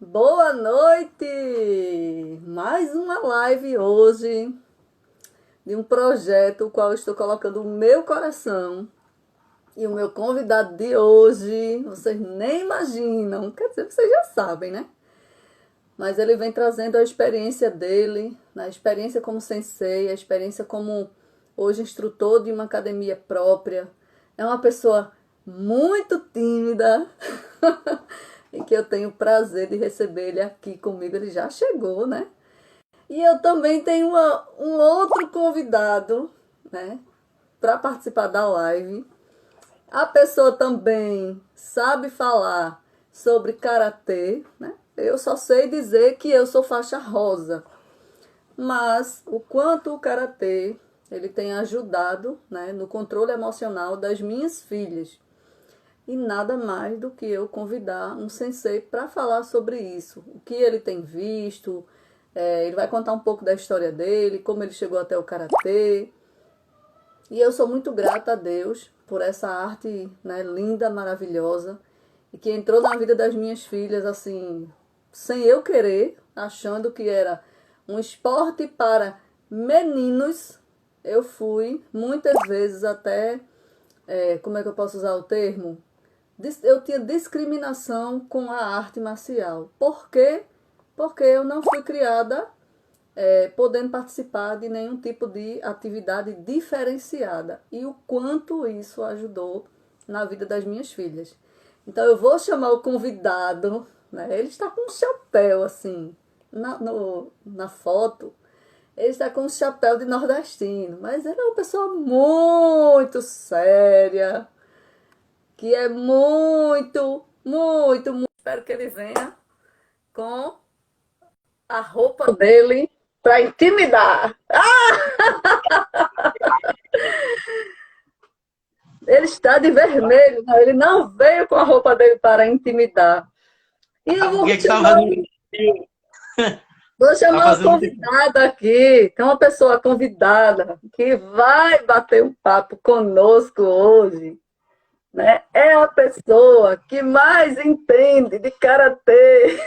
Boa noite! Mais uma live hoje de um projeto o qual eu estou colocando o meu coração. E o meu convidado de hoje, vocês nem imaginam, quer dizer, vocês já sabem, né? Mas ele vem trazendo a experiência dele, a experiência como sensei, a experiência como hoje instrutor de uma academia própria. É uma pessoa muito tímida e que eu tenho o prazer de receber ele aqui comigo. Ele já chegou, né? E eu também tenho um outro convidado, né, para participar da live. A pessoa também sabe falar sobre karatê, né? Eu só sei dizer que eu sou faixa rosa, mas o quanto o karatê ele tem ajudado, né, no controle emocional das minhas filhas. E nada mais do que eu convidar um sensei para falar sobre isso, o que ele tem visto. Ele vai contar um pouco da história dele, como ele chegou até o karatê. E eu sou muito grata a Deus por essa arte, né, linda, maravilhosa, e que entrou na vida das minhas filhas assim, sem eu querer, achando que era um esporte para meninos. Eu fui muitas vezes até, como é que eu posso usar o termo? Eu tinha discriminação com a arte marcial. Por quê? Porque eu não fui criada podendo participar de nenhum tipo de atividade diferenciada. E o quanto isso ajudou na vida das minhas filhas. Então eu vou chamar o convidado, né? Ele está com um chapéu assim, na foto. Ele está com um chapéu de nordestino, mas ele é uma pessoa muito séria, que é muito. Espero que ele venha com a roupa dele para intimidar. Ele está de vermelho, não, ele não veio com a roupa dele para intimidar. E eu Ah, por que que tava fazendo frio? vou Tá chamar o fazendo frio. convidado aqui. Tem uma pessoa convidada que vai bater um papo conosco hoje, né? É a pessoa que mais entende de karatê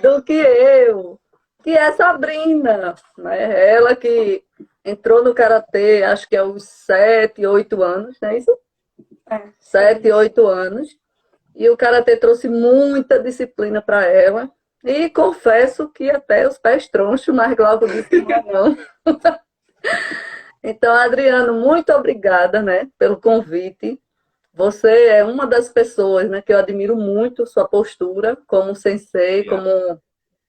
do que eu, que é Sabrina, né? Ela que entrou no karatê, acho que é uns 7, 8 anos, não é isso? 7, 8 anos. E o karatê trouxe muita disciplina para ela. E confesso que até os pés tronchos, mas Glauco disse que não. Então, Adriano, muito obrigada, né, pelo convite. Você é uma das pessoas, né, que eu admiro muito sua postura como sensei, Já.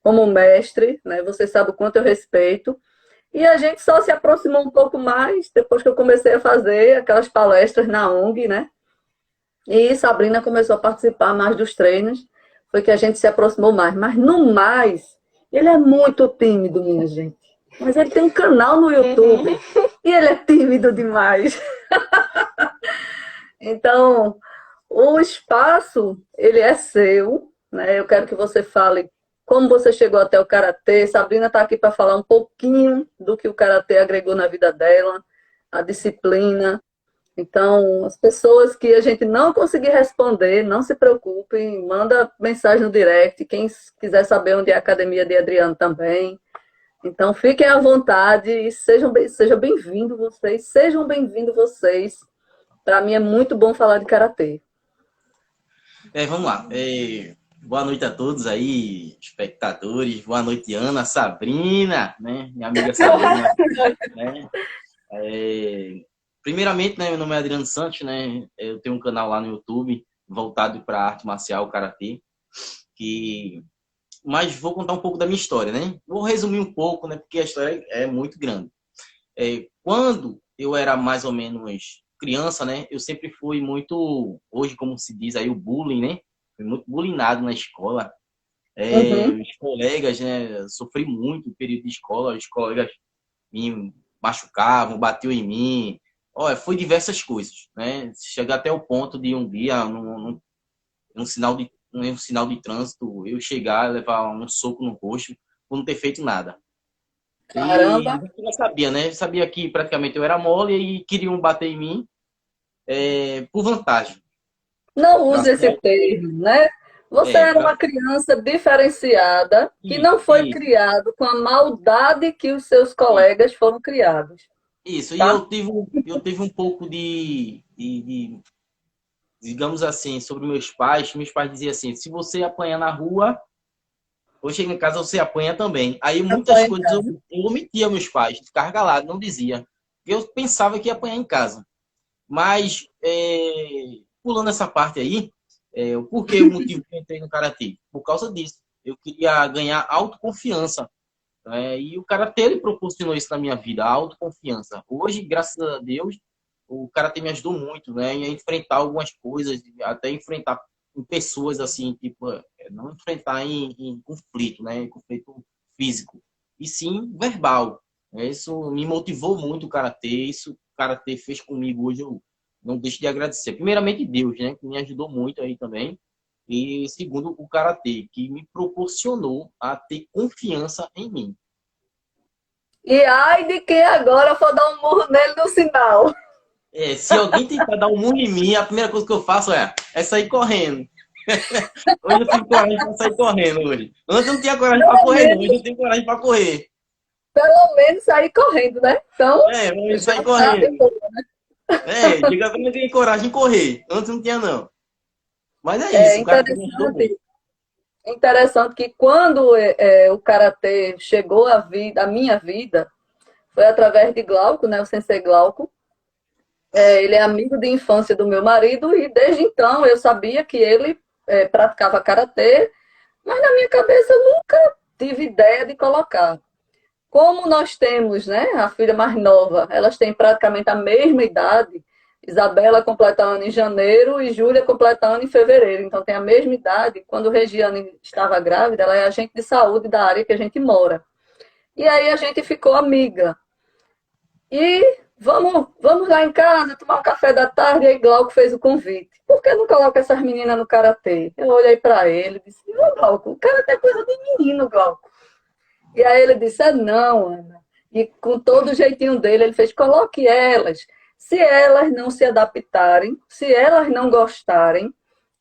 como mestre, né? Você sabe o quanto eu respeito. E a gente só se aproximou um pouco mais depois que eu comecei a fazer aquelas palestras na ONG, né? E Sabrina começou a participar mais dos treinos, foi que a gente se aproximou mais. Mas no mais, ele é muito tímido, minha gente. Mas ele tem um canal no YouTube e ele é tímido demais. Então, o espaço, ele é seu, né? Eu quero que você fale como você chegou até o karatê. Sabrina está aqui para falar um pouquinho do que o karatê agregou na vida dela, a disciplina. Então, as pessoas que a gente não conseguir responder, não se preocupem, manda mensagem no direct. Quem quiser saber onde é a academia de Adriano também. Então, fiquem à vontade e sejam bem-vindos vocês. Sejam bem-vindos vocês. Para mim é muito bom falar de karatê. Vamos lá. Boa noite a todos aí, espectadores. Boa noite, Ana, Sabrina, né? Minha amiga Sabrina, né? É, Primeiramente, né, meu nome é Adriano Santos, né? Eu tenho um canal lá no YouTube voltado para arte marcial, karatê, que mas vou contar um pouco da minha história, né? Vou resumir um pouco, né? Porque a história é muito grande. Quando eu era mais ou menos criança, né? Eu sempre fui muito, hoje como se diz aí, o bullying, né? Fui muito bullyingado na escola. Uhum. Os colegas, né? Sofri muito no período de escola. Os colegas me machucavam, batiam em mim. Olha, foi diversas coisas, né? Chegar até o ponto de um dia, num sinal de trânsito, eu chegar e levar um soco no rosto por não ter feito nada. E Caramba, eu já sabia, né? Sabia que praticamente eu era mole e queriam bater em mim por vantagem. não Na use esse cidade, termo, né? Você É, era uma criança diferenciada que isso, não foi criado com a maldade que os seus isso, colegas foram criados, isso. E tá? eu tive um pouco digamos assim, sobre meus pais. Meus pais diziam assim: se você apanhar na rua, ou chega em casa, você apanha também. Aí muitas Apanha em coisas casa. eu omitia meus pais, ficava calado, não dizia. Eu pensava que ia apanhar em casa. Mas, pulando essa parte aí, por que o motivo que eu entrei no Karatê? Por causa disso. Eu queria ganhar autoconfiança. E o Karatê, ele proporcionou isso na minha vida, a autoconfiança. Hoje, graças a Deus, o Karatê me ajudou muito, né? Em enfrentar algumas coisas, até enfrentar em pessoas, assim, tipo, não enfrentar em conflito, né? Em conflito físico, e sim verbal. Isso me motivou muito o Karatê, isso o Karatê fez comigo hoje, eu não deixo de agradecer. Primeiramente, Deus, né? Que me ajudou muito aí também. E segundo, o Karatê, que me proporcionou a ter confiança em mim. E ai de quem agora for dar um murro nele no sinal. Se alguém tentar dar um murro em mim, a primeira coisa que eu faço é sair correndo. Hoje eu tive coragem para sair correndo hoje. Antes eu não tinha coragem para Pelo correr, não. Hoje menos, eu tenho coragem para correr. pelo menos sair correndo, né? Então, Vamos já sair tá de correndo. boa. Diga que eu tenho coragem de correr. Antes não tinha, não. Mas é É isso, o cara me ajudou muito. interessante, interessante que quando o karatê chegou à minha vida, foi através de Glauco, né? O Sensei Glauco. Ele é amigo de infância do meu marido e desde então eu sabia que ele praticava karatê, mas na minha cabeça eu nunca tive ideia de colocar. Como nós temos, né, a filha mais nova, elas têm praticamente a mesma idade. Isabela completa ano em janeiro e Júlia completa ano em fevereiro. Então tem a mesma idade. Quando Regiane estava grávida, ela é agente de saúde da área que a gente mora. E aí a gente ficou amiga. E vamos lá em casa tomar um café da tarde. E aí Glauco fez o convite. Por que não coloca essas meninas no karatê? Eu olhei para ele e disse: Ô, Glauco, o karatê é coisa de menino, Glauco. E aí ele disse: não, Ana. E com todo o jeitinho dele, ele fez: coloque elas. Se elas não se adaptarem, se elas não gostarem,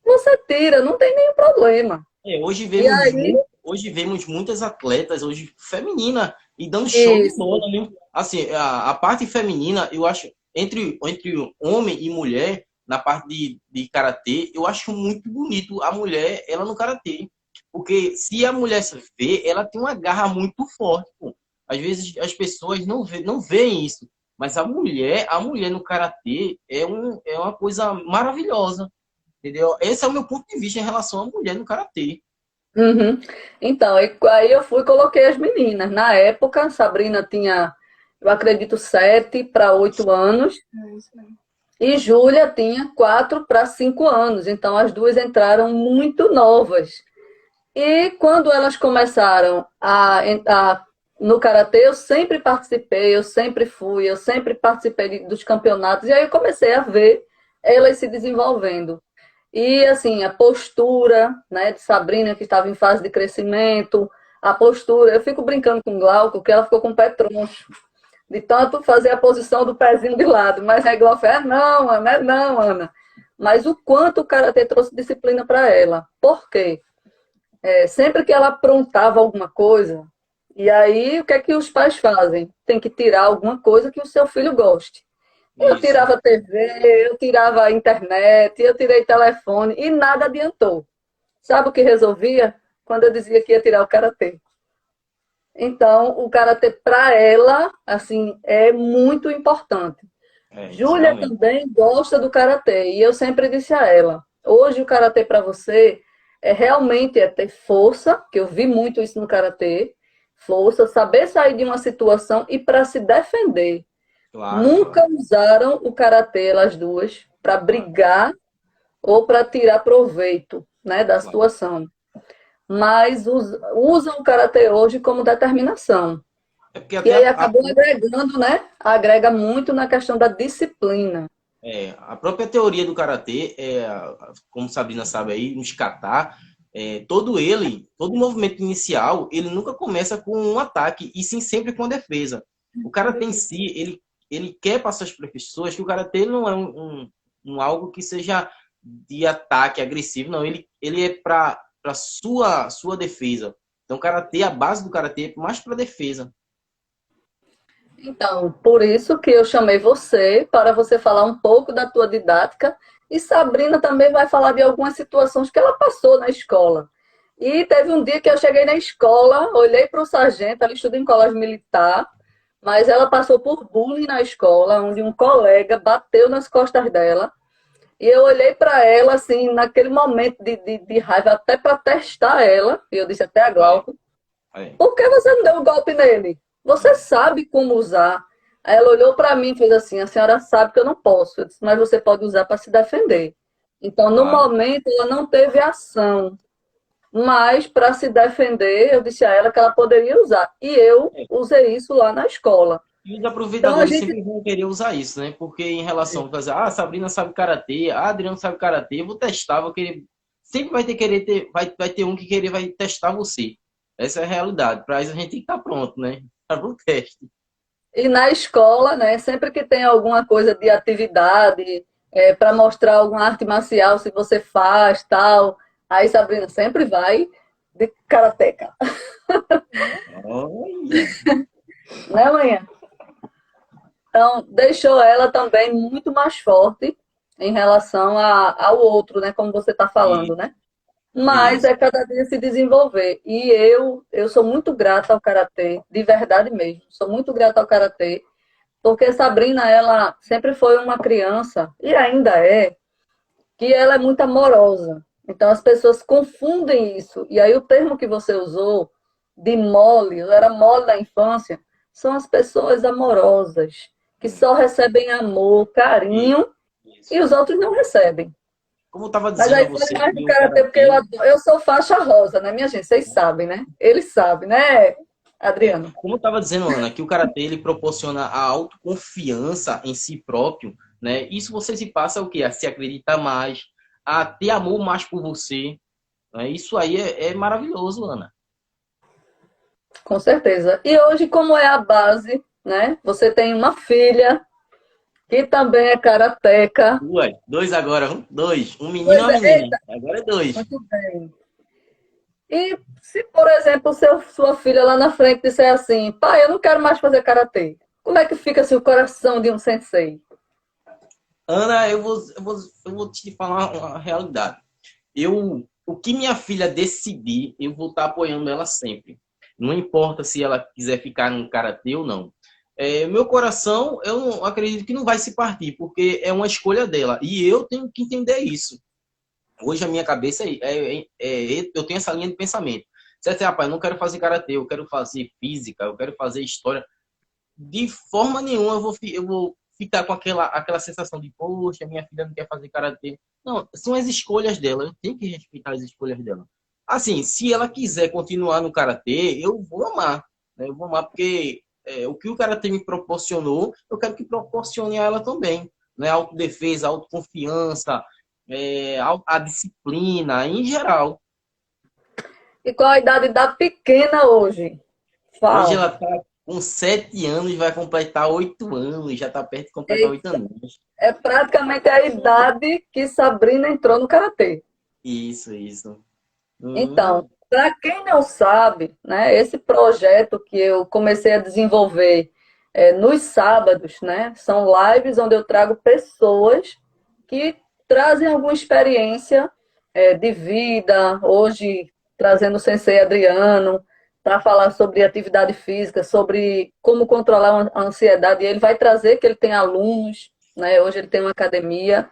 você tira, não tem nenhum problema. E aí, Hoje vemos muitas atletas, hoje feminina, e dando show de isso. bola, né? Assim, a parte feminina, eu acho, entre homem e mulher, na parte de karatê, eu acho muito bonito a mulher, ela no karatê. Porque se a mulher se vê, ela tem uma garra muito forte, pô. Às vezes as pessoas não veem isso. Mas a mulher no karatê é uma coisa maravilhosa. Entendeu? Esse é o meu ponto de vista em relação à mulher no karatê. Uhum. Então, aí eu fui e coloquei as meninas. Na época, Sabrina tinha, eu acredito, 7 para 8 anos. E Júlia tinha 4 para 5 anos. Então, as duas entraram muito novas. E quando elas começaram no karatê, eu sempre participei, eu sempre fui, eu sempre participei dos campeonatos. E aí eu comecei a ver elas se desenvolvendo. E assim, a postura, né, de Sabrina, que estava em fase de crescimento, a postura, eu fico brincando com o Glauco, que ela ficou com o pé troncho, de tanto fazer a posição do pezinho de lado. Mas aí Glauco, não, Ana, não, Ana. Mas o quanto o karatê trouxe disciplina para ela. Por quê? Sempre que ela aprontava alguma coisa, e aí o que é que os pais fazem? Tem que tirar alguma coisa que o seu filho goste. Eu Isso. tirava TV, eu tirava a internet, eu tirei telefone e nada adiantou. Sabe o que resolvia? Quando eu dizia que ia tirar o karatê. Então, o karatê para ela, assim, é muito importante. Isso Júlia realmente. também gosta do karatê e eu sempre disse a ela: hoje o karatê para você realmente ter força, que eu vi muito isso no karatê, força, saber sair de uma situação e para se defender. Claro, Nunca claro, usaram o karatê, elas duas, para claro, brigar ou para tirar proveito, né, da claro. situação. Mas usam o karatê hoje como determinação. É porque E até aí acabou agregando, né? Agrega muito na questão da disciplina. a própria teoria do karatê, como Sabrina sabe aí, nos kata, todo movimento inicial, ele nunca começa com um ataque, e sim sempre com a defesa. O karatê em si, ele quer passar para as pessoas que o karatê não é um algo que seja de ataque agressivo, não. Ele é para para sua defesa. Então, karatê, a base do karatê é mais para defesa. Então, por isso que eu chamei você, para você falar um pouco da tua didática, e Sabrina também vai falar de algumas situações que ela passou na escola. E teve um dia que eu cheguei na escola, olhei para o sargento, ela estuda em colégio militar, mas ela passou por bullying na escola, onde um colega bateu nas costas dela, e eu olhei para ela, assim, naquele momento de raiva, até para testar ela, e eu disse até a Aí, Glauco, aí. por que você não deu um golpe nele? Você sabe como usar. Aí ela olhou para mim e fez assim: a senhora sabe que eu não posso. Eu disse, mas você pode usar para se defender. Então, no Claro. momento, ela não teve ação. Mas, para se defender, eu disse a ela que ela poderia usar. E eu É. usei isso lá na escola. E os Então, a aproveitadores gente. sempre vão querer usar isso, né? Porque em relação a fazer, a Sabrina sabe karatê, a Adriana sabe karatê, eu vou testar, vou querer. Sempre vai ter querer ter, vai ter um que querer vai testar você. Essa é a realidade. Para isso a gente tem que estar pronto, né? Para o teste. E na escola, né, sempre que tem alguma coisa de atividade, para mostrar alguma arte marcial, se você faz, tal, aí Sabrina sempre vai de karateca. Olha. Né, manhã? Então, deixou ela também muito mais forte em relação ao outro, né? Como você está falando, Isso, né? Mas isso. é cada dia se desenvolver. E eu sou muito grata ao Karatê, de verdade mesmo. Sou muito grata ao Karatê, porque Sabrina, ela sempre foi uma criança, e ainda é, que ela é muito amorosa. Então as pessoas confundem isso. E aí o termo que você usou, de mole, eu era mole na infância, são as pessoas amorosas, que só recebem amor, Isso, carinho, isso. e os outros não recebem. Como eu estava Mas dizendo a aí foi você mais do que o karatê, porque karatê, eu sou faixa rosa, né, minha gente? Vocês sabem, né? Eles sabem, né, Adriano? como eu estava dizendo, Ana, que o karatê ele proporciona a autoconfiança em si próprio, né? Isso você se passa o quê? A se acreditar mais, a ter amor mais por você, né? Isso aí é maravilhoso, Ana. Com certeza. E hoje, como é a base, né? Você tem uma filha que também é karateca. Ué, dois agora, dois, um menino e Pois uma é, menina. eita, Agora é dois. muito bem. E se, por exemplo, sua filha lá na frente disser assim, pai, eu não quero mais fazer karatê. Como é que fica assim, o coração de um sensei? Ana, eu vou te falar uma realidade. O que minha filha decidir, eu vou estar apoiando ela sempre. Não importa se ela quiser ficar no karatê ou não. Meu coração, eu não, acredito que não vai se partir, porque é uma escolha dela. E eu tenho que entender isso. Hoje a minha cabeça eu tenho essa linha de pensamento. Se assim, rapaz, eu não quero fazer karatê, eu quero fazer física, eu quero fazer história. De forma nenhuma eu vou ficar com aquela sensação de, poxa, minha filha não quer fazer karatê. Não, são as escolhas dela, eu tenho que respeitar as escolhas dela. Assim, se ela quiser continuar no karatê, eu vou amar, né? Eu vou amar porque o que o karatê me proporcionou, eu quero que proporcione a ela também, né? Autodefesa, autoconfiança, a disciplina, em geral. E qual a idade da pequena hoje? Hoje Fala. ela está com 7 anos, vai completar 8 anos, já está perto de completar 8 anos. É praticamente a idade que Sabrina entrou no karatê. Isso, isso. Então, Hum, para quem não sabe, né, esse projeto que eu comecei a desenvolver nos sábados, né, são lives onde eu trago pessoas que trazem alguma experiência de vida. Hoje, trazendo o Sensei Adriano para falar sobre atividade física, sobre como controlar a ansiedade. E ele vai trazer que ele tem alunos, né, hoje ele tem uma academia.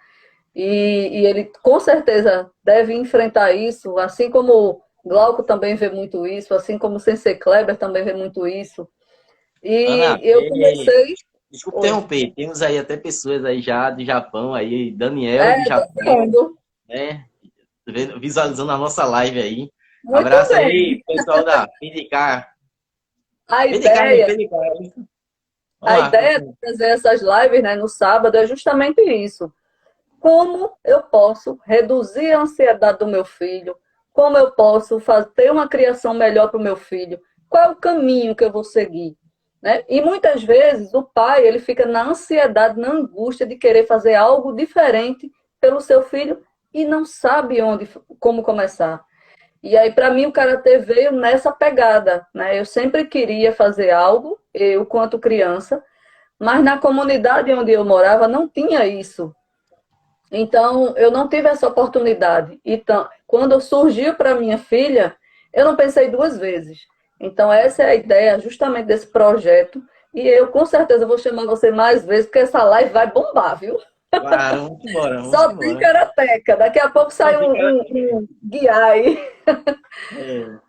E ele com certeza deve enfrentar isso, assim como Glauco também vê muito isso, assim como o Sensei Kleber também vê muito isso. E Ana, eu comecei. desculpa Oi. interromper, temos aí até pessoas aí já do Japão, aí, Daniel do Tô Japão, vendo. né? Visualizando a nossa live aí. Muito Abraço bem. aí, pessoal da PDK. A PDK, hein? ideia, PDK. Vamos a lá, ideia de continua. fazer essas lives, né, no sábado é justamente isso. Como eu posso reduzir a ansiedade do meu filho? Como eu posso ter uma criação melhor para o meu filho? Qual é o caminho que eu vou seguir? Né? E muitas vezes o pai ele fica na ansiedade, na angústia de querer fazer algo diferente pelo seu filho e não sabe onde, como começar. E aí, para mim, o karatê veio nessa pegada, né? Eu sempre queria fazer algo, eu, quanto criança, mas na comunidade onde eu morava não tinha isso. Então, eu não tive essa oportunidade. Então, quando surgiu para minha filha, eu não pensei duas vezes. Então, essa é a ideia justamente desse projeto. E eu, com certeza, vou chamar você mais vezes, porque essa live vai bombar, viu? Claro, vamos embora, vamos Só tem embora. karateca. Daqui a pouco Só sai tem um guia aí. é,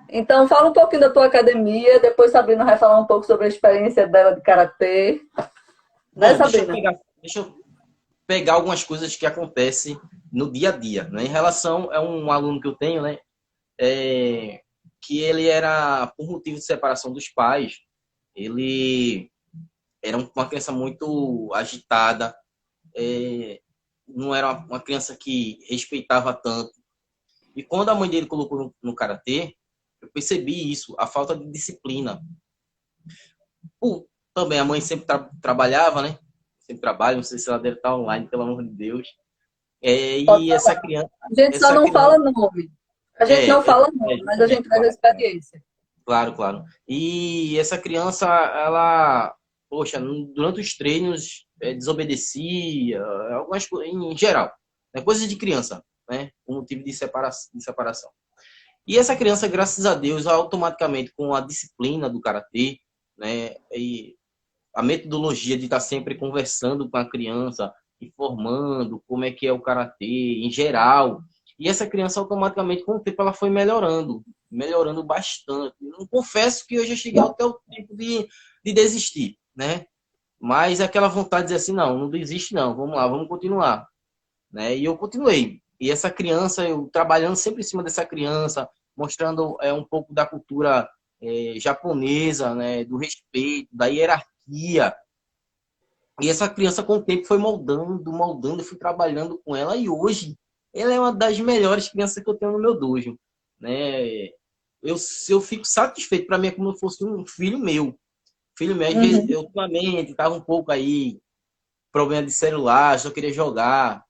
Então, fala um pouquinho da tua academia. Depois, Sabrina vai falar um pouco sobre a experiência dela de karatê. Né, Bom, Sabrina? deixa eu pegar algumas coisas que acontecem no dia a dia, né? Em relação a um aluno que eu tenho, né? Que ele era, por motivo de separação dos pais, ele era uma criança muito agitada, não era uma criança que respeitava tanto. E quando a mãe dele colocou no karatê, eu percebi isso, a falta de disciplina. Também a mãe sempre trabalhava, né? Sempre trabalha, não sei se ela deve estar online, pelo amor de Deus. Pode E falar. A gente só essa não criança, fala nome. A gente não fala nome, mas a justamente, gente traz a experiência. claro, claro. E essa criança, ela, poxa, durante os treinos, desobedecia, algumas coisas, em geral, né? Coisas de criança, né? Com motivo de separação. E essa criança, graças a Deus, automaticamente, com a disciplina do karatê, né? E a metodologia de estar sempre conversando com a criança, informando como é que é o karatê em geral. E essa criança automaticamente com o tempo ela foi melhorando, melhorando bastante. Não confesso que eu já cheguei até o tempo de desistir, né? Mas aquela vontade de dizer assim, não, não desiste não, vamos lá, vamos continuar, né? E eu continuei. E essa criança, eu trabalhando sempre em cima dessa criança, mostrando um pouco da cultura japonesa, né? Do respeito, da hierarquia, e essa criança, com o tempo, foi moldando, moldando, eu fui trabalhando com ela. E hoje, ela é uma das melhores crianças que eu tenho no meu dojo. Né? Eu fico satisfeito, para mim, é como se fosse um filho meu. Filho meu, às vezes, Uhum. eu ultimamente estava um pouco aí, problema de celular, só queria jogar.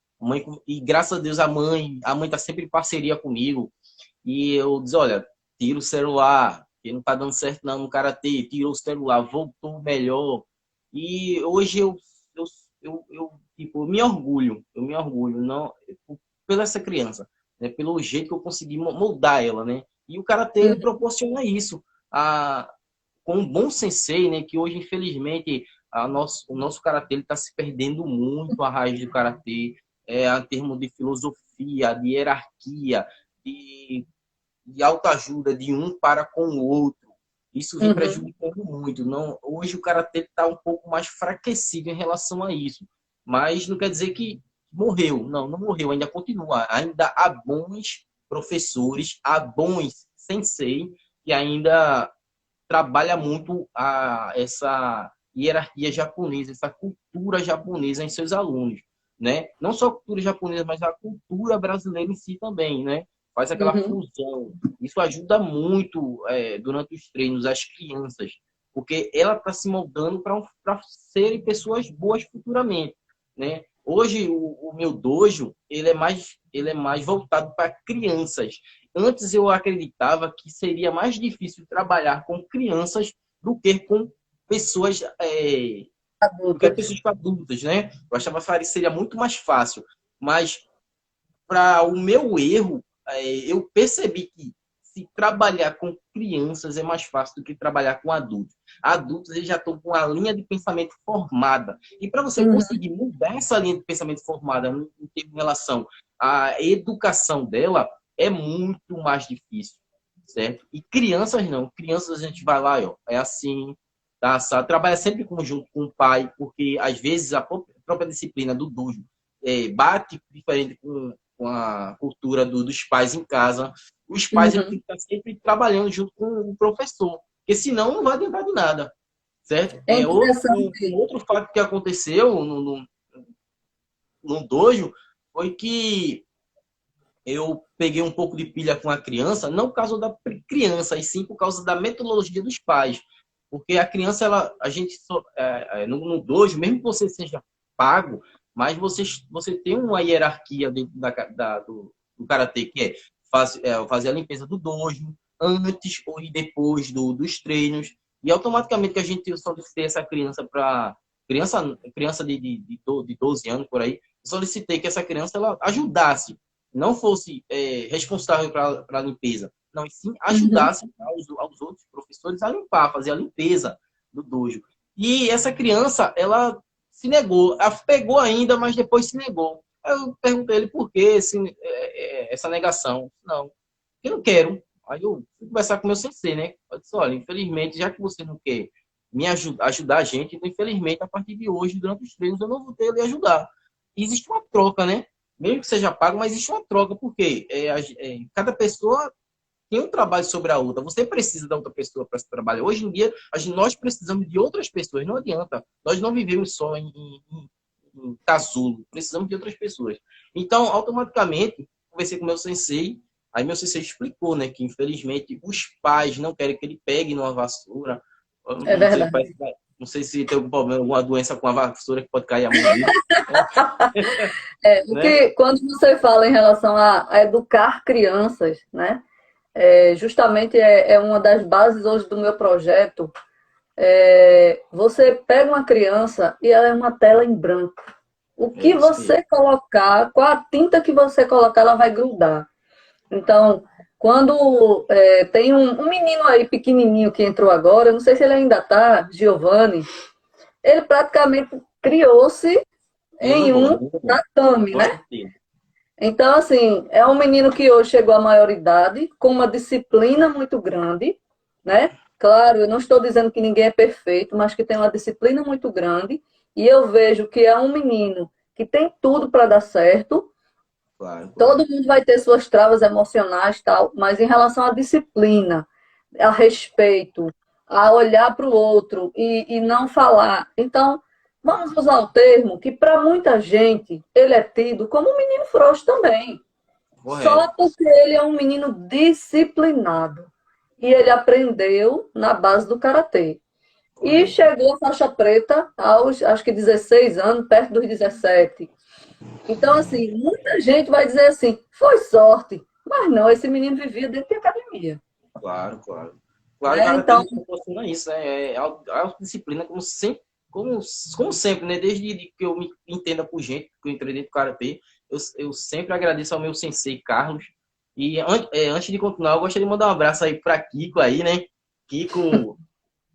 E graças a Deus, a mãe tá sempre em parceria comigo. E eu disse, olha, tira o celular, que não tá dando certo não no karatê, tirou o celular, voltou melhor. E hoje eu, tipo, eu me orgulho, não, pela essa criança, né, pelo jeito que eu consegui moldar ela, né? E o karatê ele Uhum. proporciona isso, com um bom sensei, né, que hoje infelizmente o nosso karatê ele está se perdendo muito a raiz do karatê, em termos de filosofia, de hierarquia, de autoajuda de um para com o outro. Isso vem Uhum. prejudicando muito. Não, hoje o karatê está um pouco mais enfraquecido em relação a isso. Mas não quer dizer que morreu. Não, não morreu. Ainda continua. Ainda há bons professores, há bons sensei que ainda trabalha muito essa hierarquia japonesa, essa cultura japonesa em seus alunos, né? Não só a cultura japonesa, mas a cultura brasileira em si também, né? Faz aquela Uhum. fusão. Isso ajuda muito durante os treinos as crianças, porque ela está se moldando para serem pessoas boas futuramente, né? Hoje o meu dojo ele é mais voltado para crianças. Antes eu acreditava que seria mais difícil trabalhar com crianças do que com pessoas, Adultas. adultas, né? Eu achava que seria muito mais fácil, mas para o meu erro, eu percebi que se trabalhar com crianças é mais fácil do que trabalhar com adultos. Adultos eles já estão com a linha de pensamento formada. E para você Uhum. conseguir mudar essa linha de pensamento formada em relação à educação dela, é muito mais difícil, certo? E crianças não. Crianças a gente vai lá, ó, é assim, tá? Trabalha sempre junto com o pai, porque às vezes a própria disciplina do dojo bate diferente com a cultura dos pais em casa. Os pais ele tem Uhum. que estar sempre trabalhando junto com o professor, porque senão não vai adiantar de nada, certo? É Um interessante. outro fato que aconteceu no dojo foi que eu peguei um pouco de pilha com a criança, não por causa da criança, e sim por causa da metodologia dos pais. Porque a criança, a gente no dojo, mesmo que você seja pago, mas você tem uma hierarquia dentro do karatê, que é eu fazia a limpeza do dojo, antes ou e depois dos treinos. E automaticamente que a gente solicitei essa criança para criança de 12 anos por aí, solicitei que essa criança ela ajudasse, não fosse responsável para a limpeza, não, e sim Uhum. ajudasse aos outros professores a limpar, fazer a limpeza do dojo. E essa criança, ela se negou, ela pegou ainda, mas depois se negou. Eu perguntei ele por que essa negação. Não, eu não quero. Aí eu fui conversar com o meu sensei, né? Eu disse, olha, infelizmente, já que você não quer ajudar a gente, então, infelizmente, a partir de hoje, durante os treinos, eu não vou ter lhe ajudar. E existe uma troca, né? Mesmo que seja pago, mas existe uma troca, porque cada pessoa tem um trabalho sobre a outra. Você precisa da outra pessoa para esse trabalho. Hoje em dia, nós precisamos de outras pessoas. Não adianta. Nós não vivemos só em casulo. Precisamos de outras pessoas. Então, automaticamente, conversei com o meu sensei. Aí meu sensei explicou, né, que infelizmente os pais não querem que ele pegue numa vassoura. Eu É não sei, verdade. não sei se tem algum problema, alguma doença com a vassoura que pode cair a mão dele, O né? que, quando você fala em relação a educar crianças, né? Justamente é uma das bases hoje do meu projeto. Você pega uma criança e ela é uma tela em branco. O É que isso mesmo. você colocar, com a tinta que você colocar, ela vai grudar. Então, quando tem um menino aí pequenininho que entrou agora, não sei se ele ainda está, Giovanni, ele praticamente criou-se Ele em um muito bom. tatame, né? Gosto dele. Então, assim, é um menino que hoje chegou à maioridade, com uma disciplina muito grande, né? Claro, eu não estou dizendo que ninguém é perfeito, mas que tem uma disciplina muito grande, e eu vejo que é um menino que tem tudo para dar certo. Claro, claro. Todo mundo vai ter suas travas emocionais, tal, mas em relação à disciplina, a respeito, a olhar para o outro e não falar. Então, vamos usar o termo que para muita gente ele é tido como um menino frouxo também, só Correto. porque ele é um menino disciplinado e ele aprendeu na base do karatê. E Correto. chegou à faixa preta aos, acho que 16 anos, perto dos 17. Então, assim, muita gente vai dizer assim, foi sorte. Mas não, esse menino vivia dentro de academia. Claro, claro. Claro, o Né? Karatê Então, ele proporciona isso, né? É autodisciplina, como sempre, né? Desde que eu me entenda por gente, que eu entrei dentro do Karatê, eu sempre agradeço ao meu sensei, Carlos. E antes de continuar, eu gostaria de mandar um abraço aí para Kiko aí, né? Kiko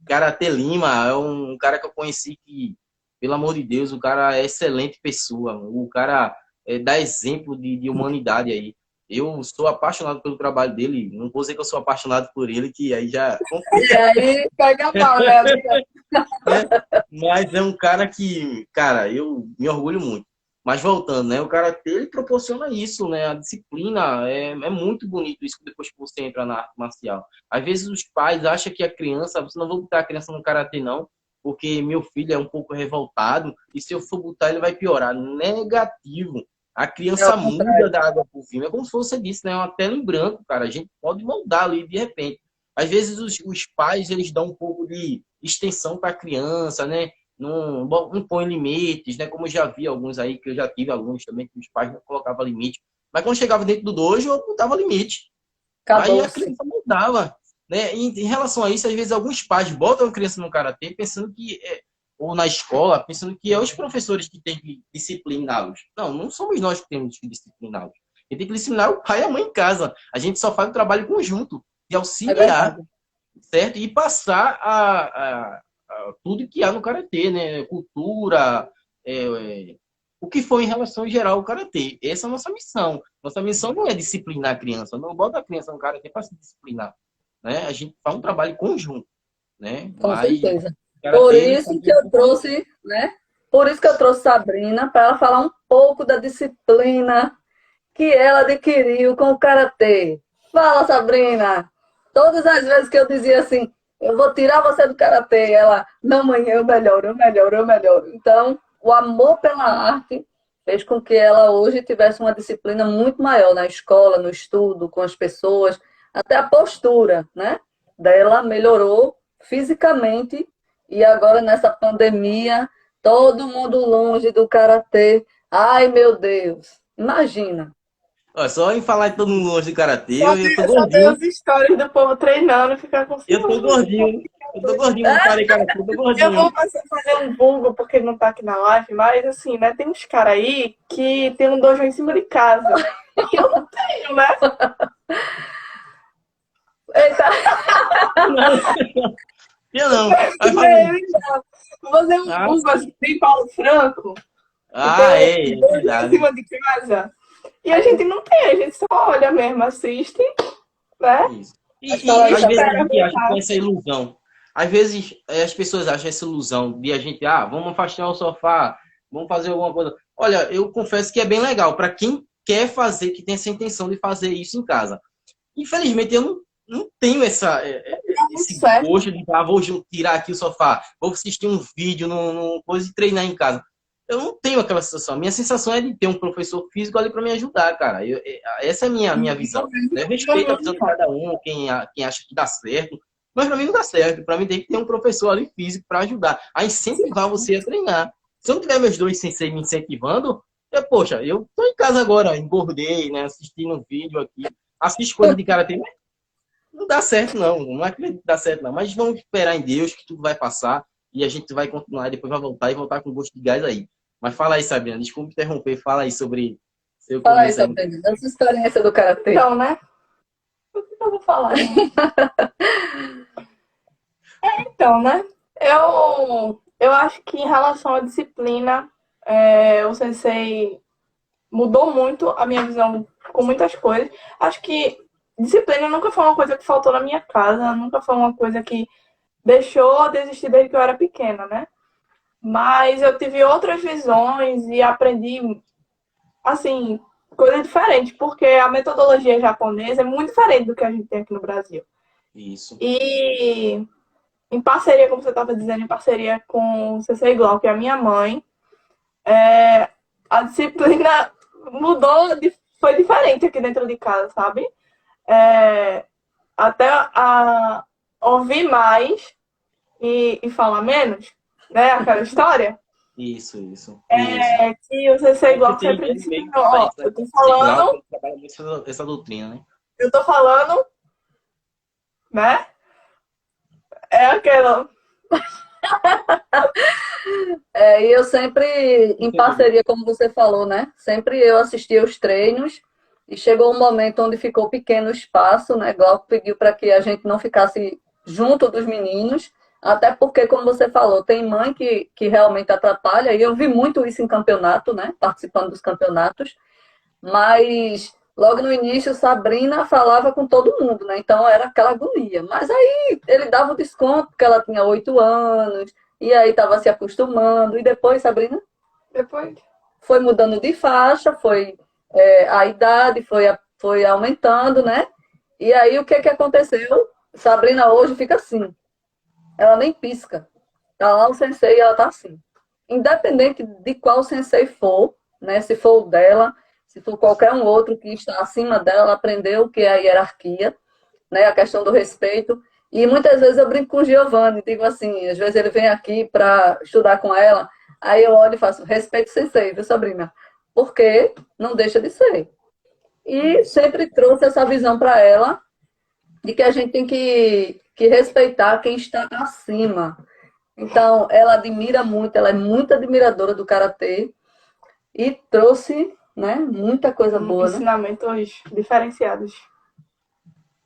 Karatê Lima é um cara que eu conheci que, pelo amor de Deus, o cara é excelente pessoa. O cara dá exemplo de humanidade aí. Eu sou apaixonado pelo trabalho dele. Não vou dizer que eu sou apaixonado por ele, que aí já e complica, aí pega mal, né? né? Mas é um cara que, cara, eu me orgulho muito. Mas voltando, né? O cara ele proporciona isso, né? A disciplina é muito bonito isso depois que você entra na arte marcial. Às vezes os pais acham que a criança, você não vai botar a criança no karatê não, porque meu filho é um pouco revoltado e se eu for botar ele vai piorar. Negativo. A É o criança muda contrário. da água pro vinho. É como se você disse, né? É uma tela em branco, cara. A gente pode moldar ali de repente. Às vezes os pais eles dão um pouco de extensão para a criança, né? Não põe limites, né? Como eu já vi alguns aí, que eu já tive alguns também, que os pais não colocavam limite. Mas quando chegava dentro do dojo, eu botava limite. Aí a Acabou-se. criança mudava. Né? E, em relação a isso, às vezes alguns pais botam a criança no karatê pensando que, ou na escola, pensando que é os professores que têm que discipliná-los. Não, não somos nós que temos que discipliná-los. Quem tem que disciplinar é o pai e a mãe em casa. A gente só faz o trabalho conjunto, de É auxiliar, verdade. certo? E passar a tudo que há no karatê, né? Cultura, o que foi em relação em geral ao karatê. Essa é a nossa missão. Nossa missão não é disciplinar a criança, não bota a criança no karatê para se disciplinar, né? A gente faz um trabalho conjunto, né? Com Mas certeza. o Por karatê ele isso que eu trouxe, né? Por isso que eu trouxe Sabrina, para ela falar um pouco da disciplina que ela adquiriu com o karatê. Fala, Sabrina! Todas as vezes que eu dizia assim, eu vou tirar você do karatê, ela, não, mãe, eu melhoro, eu melhoro, eu melhoro. Então, o amor pela arte fez com que ela hoje tivesse uma disciplina muito maior na escola, no estudo, com as pessoas, até a postura, né? Dela melhorou fisicamente e agora nessa pandemia, todo mundo longe do karatê. Ai, meu Deus! Imagina. Ó, só em falar de todo mundo longe de karatê, eu tô Só ver gordinho. as histórias do povo treinando e ficar com Eu tô ciúme. gordinho. Eu tô gordinho, não parei karatê, eu tô Eu gordinho. vou fazer um vulgo, porque ele não tá aqui na live, mas assim, né? Tem uns caras aí que tem um dojo em cima de casa. E eu não tenho, né? Eita, Não, eu não. Aí eu falei, Vou fazer um ah, vulgo assim, bem Paulo Franco, e tem ah, é um dojo em verdade. cima de casa. E a gente não tem, a gente só olha mesmo, assiste, né? Isso. mas fala E aí, às vezes a Sabrina. gente Espera acha que voltar. tem essa ilusão. Às vezes as pessoas acham essa ilusão de a gente, vamos afastar o sofá, vamos fazer alguma coisa. Olha, eu confesso que é bem legal para quem quer fazer, que tem essa intenção de fazer isso em casa. Infelizmente, eu não tenho Tá muito esse certo. gosto de, vou tirar aqui o sofá, vou assistir um vídeo no coisa e treinar em casa. Eu não tenho aquela sensação. Minha sensação é de ter um professor físico ali para me ajudar, cara. Essa é a minha visão. Né? Eu respeito a visão de cada um, quem acha que dá certo, mas para mim não dá certo. Para mim tem que ter um professor ali físico para ajudar, a incentivar você a treinar. Se eu não tiver meus dois sensei me incentivando, poxa, eu tô em casa agora, engordei, né, assistindo um vídeo aqui, assisto coisa de karatê, mas não dá certo não, não acredito que dá certo não. Mas vamos esperar em Deus que tudo vai passar e a gente vai continuar e depois vai voltar e voltar com gosto de gás aí. Mas fala aí, Sabrina, desculpa interromper, fala aí sobre seu Fala aí, começo aí. Sabrina, da sua experiência do Karatê. Então, né? O que eu vou falar? Então, né? Eu acho que em relação à disciplina, o sensei mudou muito a minha visão com muitas coisas. Acho que disciplina nunca foi uma coisa que faltou na minha casa, nunca foi uma coisa que deixou de existir desde que eu era pequena, né? Mas eu tive outras visões e aprendi, assim, coisas diferentes, porque a metodologia japonesa é muito diferente do que a gente tem aqui no Brasil. Isso. E em parceria, como você estava dizendo, em parceria com o Sensei Glauco, que é a minha mãe, a disciplina mudou, foi diferente aqui dentro de casa, sabe? Até a ouvir mais e falar menos, né? Aquela história. Isso. Que o Sensei Você Glauco tem sempre ele disse, meio que ó, faz, né? Sei lá, ele trabalha muito essa doutrina, né? eu tô falando, né? É aquela. E eu sempre, em parceria, como você falou, né? Sempre eu assistia os treinos e chegou um momento onde ficou pequeno o espaço, né? Glauco pediu para que a gente não ficasse junto dos meninos, até porque, como você falou, tem mãe que realmente atrapalha, e eu vi muito isso em campeonato, né? Participando dos campeonatos, mas logo no início Sabrina falava com todo mundo, né? Então era aquela agonia. Mas aí ele dava o desconto, porque ela tinha 8 anos, e aí estava se acostumando. E depois Sabrina Depois. foi mudando de faixa, a idade foi aumentando, né? E aí o que, que aconteceu? Sabrina hoje fica assim, ela nem pisca. Tá lá o sensei e ela tá assim. Independente de qual sensei for, né? Se for o dela, se for qualquer um outro que está acima dela, ela aprendeu o que é a hierarquia, né? A questão do respeito. E muitas vezes eu brinco com o Giovanni, digo assim, às vezes ele vem aqui para estudar com ela, aí eu olho e faço, respeito o sensei, viu, Sabrina? Porque não deixa de ser. E sempre trouxe essa visão para ela de que a gente tem que respeitar quem está acima. Então, ela admira muito, ela é muito admiradora do karatê e trouxe, né, muita coisa boa, né? Ensinamentos diferenciados.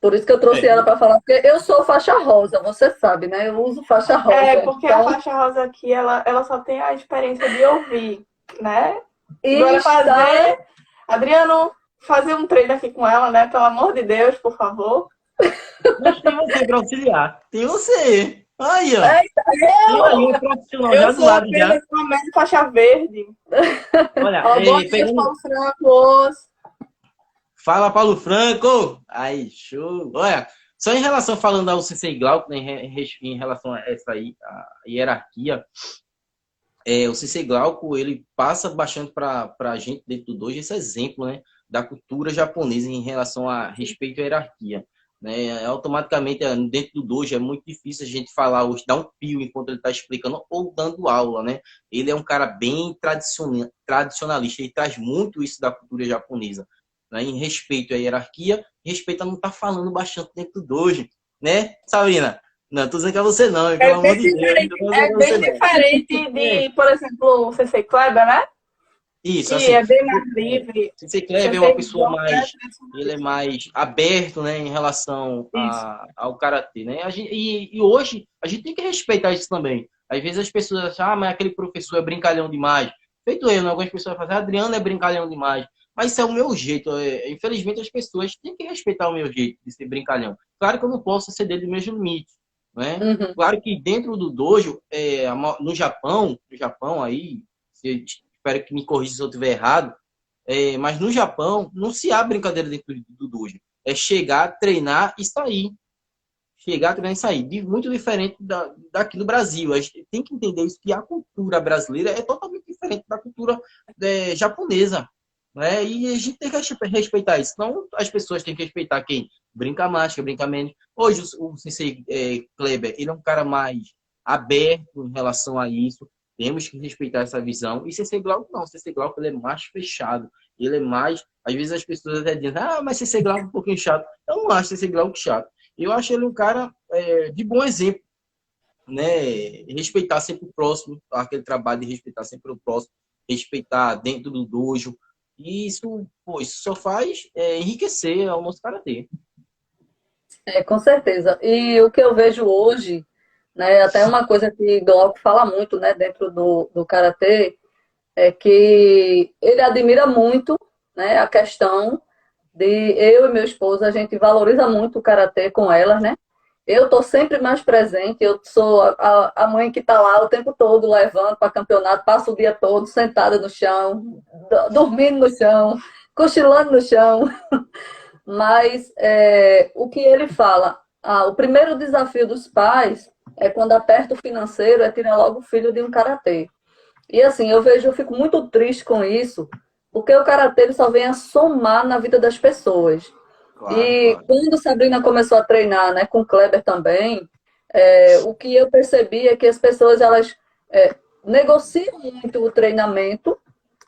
Por isso que eu trouxe ela para falar, porque eu sou faixa rosa, você sabe, né? Eu uso faixa rosa. Porque a Então, faixa rosa aqui, ela só tem a experiência de ouvir, né? e Agora está... Adriano, fazer um treino aqui com ela, né? Pelo amor de Deus, por favor. Mas tem você para auxiliar. Tem você. Aí, ó. Eita, Tem aí um profissional já Eu do sou lado já. apenas uma média faixa verde. Olha, Ó, bom dia, pegando. Paulo Francos. Fala, Paulo Franco! Aí, show! Olha, só em relação, falando ao Sensei Glauco, né, em relação a essa aí, a hierarquia, o Sensei Glauco, ele passa bastante para a gente dentro do dojo esse exemplo, né, da cultura japonesa em relação a respeito à hierarquia. Né? Automaticamente, dentro do dojo, é muito difícil a gente falar hoje, dar um pio enquanto ele está explicando ou dando aula, né? Ele é um cara bem tradicionalista, ele traz muito isso da cultura japonesa. né, em respeito à hierarquia, respeito a não estar falando bastante dentro do dojo, né, Sabrina? Não, tô dizendo que é você não, pelo amor de Deus, não tô dizendo que É é bem você não. diferente de, por exemplo, o Sensei Kleber, né? Isso, Que assim, é bem mais livre. Sensei Kleber é uma Sensei pessoa João, né? mais, ele é mais aberto, né, em relação Isso. ao karatê, né? E hoje a gente tem que respeitar isso também. Às vezes as pessoas acham, mas aquele professor é brincalhão demais. Feito eu, né? Algumas pessoas falam, Adriano é brincalhão demais. Mas isso é o meu jeito. Infelizmente as pessoas têm que respeitar o meu jeito de ser brincalhão. Claro que eu não posso ceder do mesmo limite, né? Uhum. Claro que dentro do dojo, no Japão aí, espero que me corrija se eu estiver errado, mas no Japão, não se há brincadeira dentro do dojo. É chegar, treinar e sair. Chegar, treinar e sair. Muito diferente daqui no Brasil. A gente tem que entender isso, que a cultura brasileira é totalmente diferente da cultura japonesa. Né? E a gente tem que respeitar isso. Então, as pessoas têm que respeitar quem brinca mais, quem brinca menos. Hoje, o Sensei Kleber, ele é um cara mais aberto em relação a isso. Temos que respeitar essa visão. E Sensei Glauco não. Sensei Glauco, ele é mais fechado. Ele é mais... Às vezes as pessoas até dizem, mas Sensei Glauco é um pouquinho chato. Eu não acho Sensei Glauco chato. Eu acho ele um cara de bom exemplo, né? Respeitar sempre o próximo, aquele trabalho de respeitar sempre o próximo, respeitar dentro do dojo. E isso, pô, isso só faz enriquecer o nosso karatê. Com certeza. E o que eu vejo hoje, né, até uma coisa que Glauco fala muito, né, dentro do karatê, é que ele admira muito, né, a questão de eu e meu esposo, a gente valoriza muito o karatê com elas, né? Eu estou sempre mais presente, eu sou a mãe que está lá o tempo todo, levando para campeonato, passo o dia todo sentada no chão, dormindo no chão, cochilando no chão. Mas o que ele fala, o primeiro desafio dos pais é quando aperta o financeiro, é tirar logo o filho de um karatê. E assim, eu fico muito triste com isso, porque o karatê ele só vem a somar na vida das pessoas. Claro, E claro. quando Sabrina começou a treinar, né, com o Kleber também, o que eu percebi é que as pessoas elas negociam muito o treinamento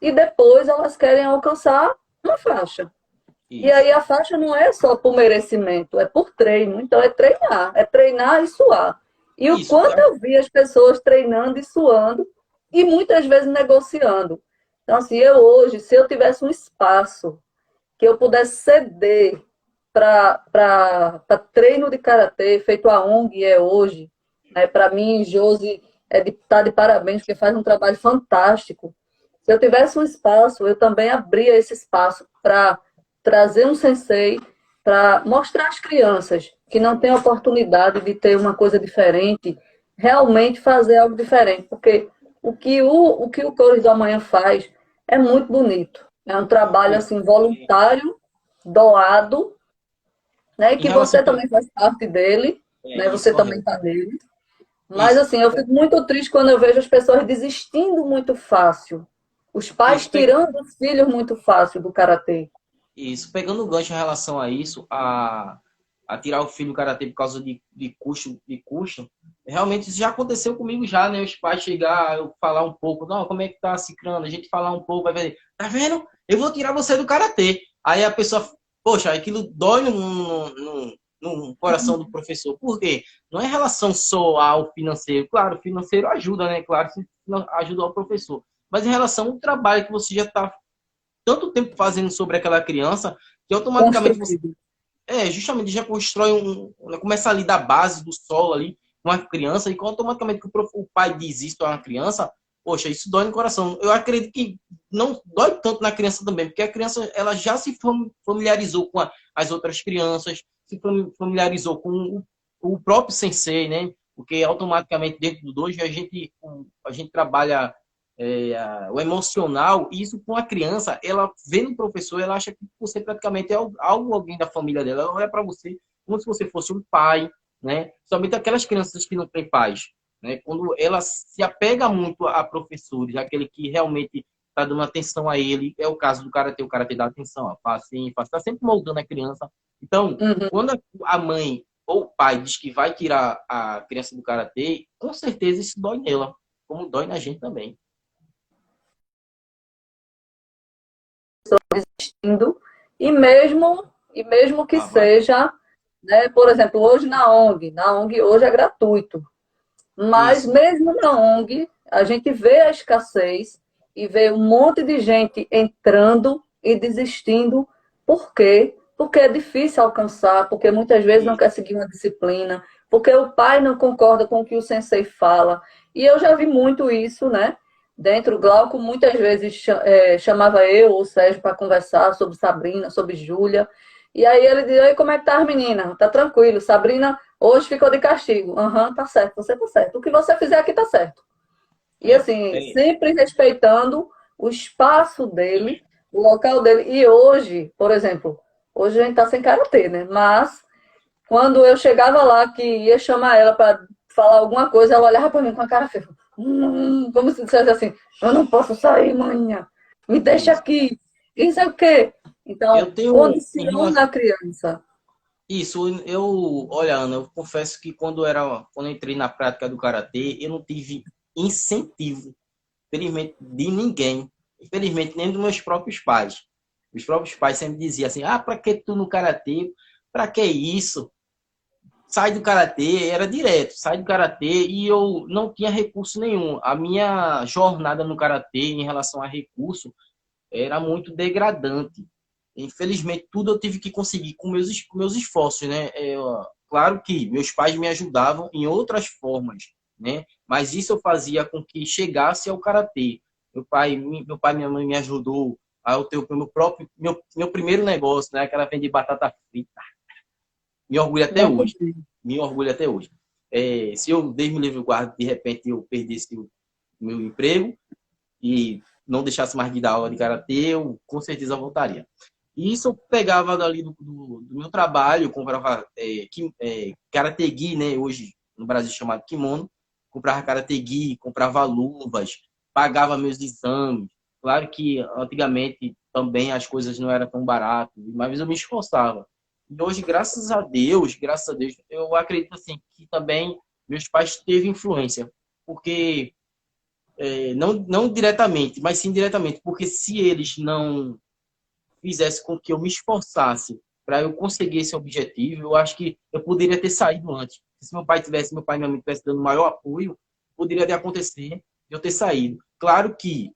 e depois elas querem alcançar uma faixa. E aí Isso. a faixa não é só por merecimento, é por treino. Então é treinar e suar. E o Isso. quanto eu vi as pessoas treinando e suando e muitas vezes negociando. Então, assim, eu hoje, se eu tivesse um espaço que eu pudesse ceder para treino de karatê, feito a ONG é hoje, né? Para mim, Josi tá de parabéns, porque faz um trabalho fantástico. Se eu tivesse um espaço, eu também abria esse espaço para trazer um sensei para mostrar às crianças que não têm oportunidade de ter uma coisa diferente, realmente fazer algo diferente, porque o que o Cores do Amanhã faz é muito bonito. É um trabalho Pô, assim voluntário, doado, né? E em que relação você também faz parte dele, né? isso, Você também correto. está nele. Mas Isso. assim, eu fico muito triste quando eu vejo as pessoas desistindo muito fácil. Os pais Isso. tirando os filhos muito fácil do karatê. Isso, pegando o gancho em relação a isso, a tirar o filho do karatê por causa de custo, realmente isso já aconteceu comigo já, né? Os pais chegar, eu falar um pouco, não, como é que tá ciclando? A gente falar um pouco, vai ver, tá vendo? Eu vou tirar você do karatê. Aí a pessoa, poxa, aquilo dói no coração do professor. Por quê? Não é em relação só ao financeiro. Claro, o financeiro ajuda, né? Claro, ajuda o professor. Mas em relação ao trabalho que você já está tanto tempo fazendo sobre aquela criança que automaticamente você Construído. justamente já constrói começa ali da base do solo ali com a criança e automaticamente que o pai diz isso a uma criança, poxa, isso dói no coração. Eu acredito que não dói tanto na criança também, porque a criança ela já se familiarizou com as outras crianças, se familiarizou com o próprio sensei, né? Porque automaticamente dentro do dojo a gente trabalha o emocional, e isso com a criança, ela vê no professor, ela acha que você praticamente é alguém da família dela, ela olha para você como se você fosse um pai, né? Somente aquelas crianças que não têm pais, né? Quando ela se apega muito a professores, aquele que realmente está dando atenção a ele, é o caso do karatê, o karatê dá atenção, ó, faz assim, faz, está sempre moldando a criança. Então, Uhum. quando a mãe ou o pai diz que vai tirar a criança do karatê, com certeza isso dói nela, como dói na gente também. Indo, E mesmo que Vai. seja, né, por exemplo, hoje na ONG hoje é gratuito. Mas Isso. mesmo na ONG, a gente vê a escassez e vê um monte de gente entrando e desistindo. Por quê? Porque é difícil alcançar, porque muitas vezes não Isso. quer seguir uma disciplina, porque o pai não concorda com o que o sensei fala. E eu já vi muito isso, né? Dentro, o Glauco muitas vezes chamava eu ou o Sérgio para conversar sobre Sabrina, sobre Júlia. E aí ele dizia, "Ei, como é que tá as meninas? Tá tranquilo, Sabrina hoje ficou de castigo. Aham, tá certo, você tá certo. O que você fizer aqui tá certo. E É, assim, é, sempre respeitando o espaço dele, o local dele. E hoje, por exemplo, hoje a gente tá sem karatê, né? Mas quando eu chegava lá que ia chamar ela para falar alguma coisa, ela olhava para mim com a cara feia. Como se dissesse assim, eu não posso sair, manhã. Me deixa isso. aqui. Isso é o quê? Então, Eu tenho, em condiciona a criança. isso, olha, Ana, eu confesso que quando eu entrei na prática do karatê, eu não tive incentivo, infelizmente, de ninguém, infelizmente, nem dos meus próprios pais. Os próprios pais sempre diziam assim: ah, pra que tu no karatê? Pra que isso? Sai do karatê, era direto, sai do karatê e eu não tinha recurso nenhum. A minha jornada no karatê em relação a recurso era muito degradante. Infelizmente, tudo eu tive que conseguir com meus esforços, né? Claro que meus pais me ajudavam em outras formas, né? Mas isso eu fazia com que chegasse ao karatê. Meu pai e minha mãe me ajudou a eu ter o meu primeiro negócio, né? Que era vender batata frita. Me orgulho até Não hoje. consigo. Me orgulho até hoje. Se eu, Deus me livre, o guarda, de repente eu perdesse o meu emprego e não deixasse mais de dar aula de karatê, eu com certeza voltaria. E isso eu pegava dali do meu trabalho, comprava karatê gi, né? Hoje no Brasil chamado kimono, comprava karatê gi, comprava luvas, pagava meus exames. Claro que antigamente também as coisas não eram tão baratas, mas eu me esforçava. E hoje, graças a Deus, eu acredito assim que também meus pais teve influência, porque não diretamente, mas sim diretamente, porque se eles não fizessem com que eu me esforçasse para eu conseguir esse objetivo, eu acho que eu poderia ter saído antes. Se meu pai e minha mãe tivessem dando maior apoio, poderia ter acontecido de eu ter saído. Claro que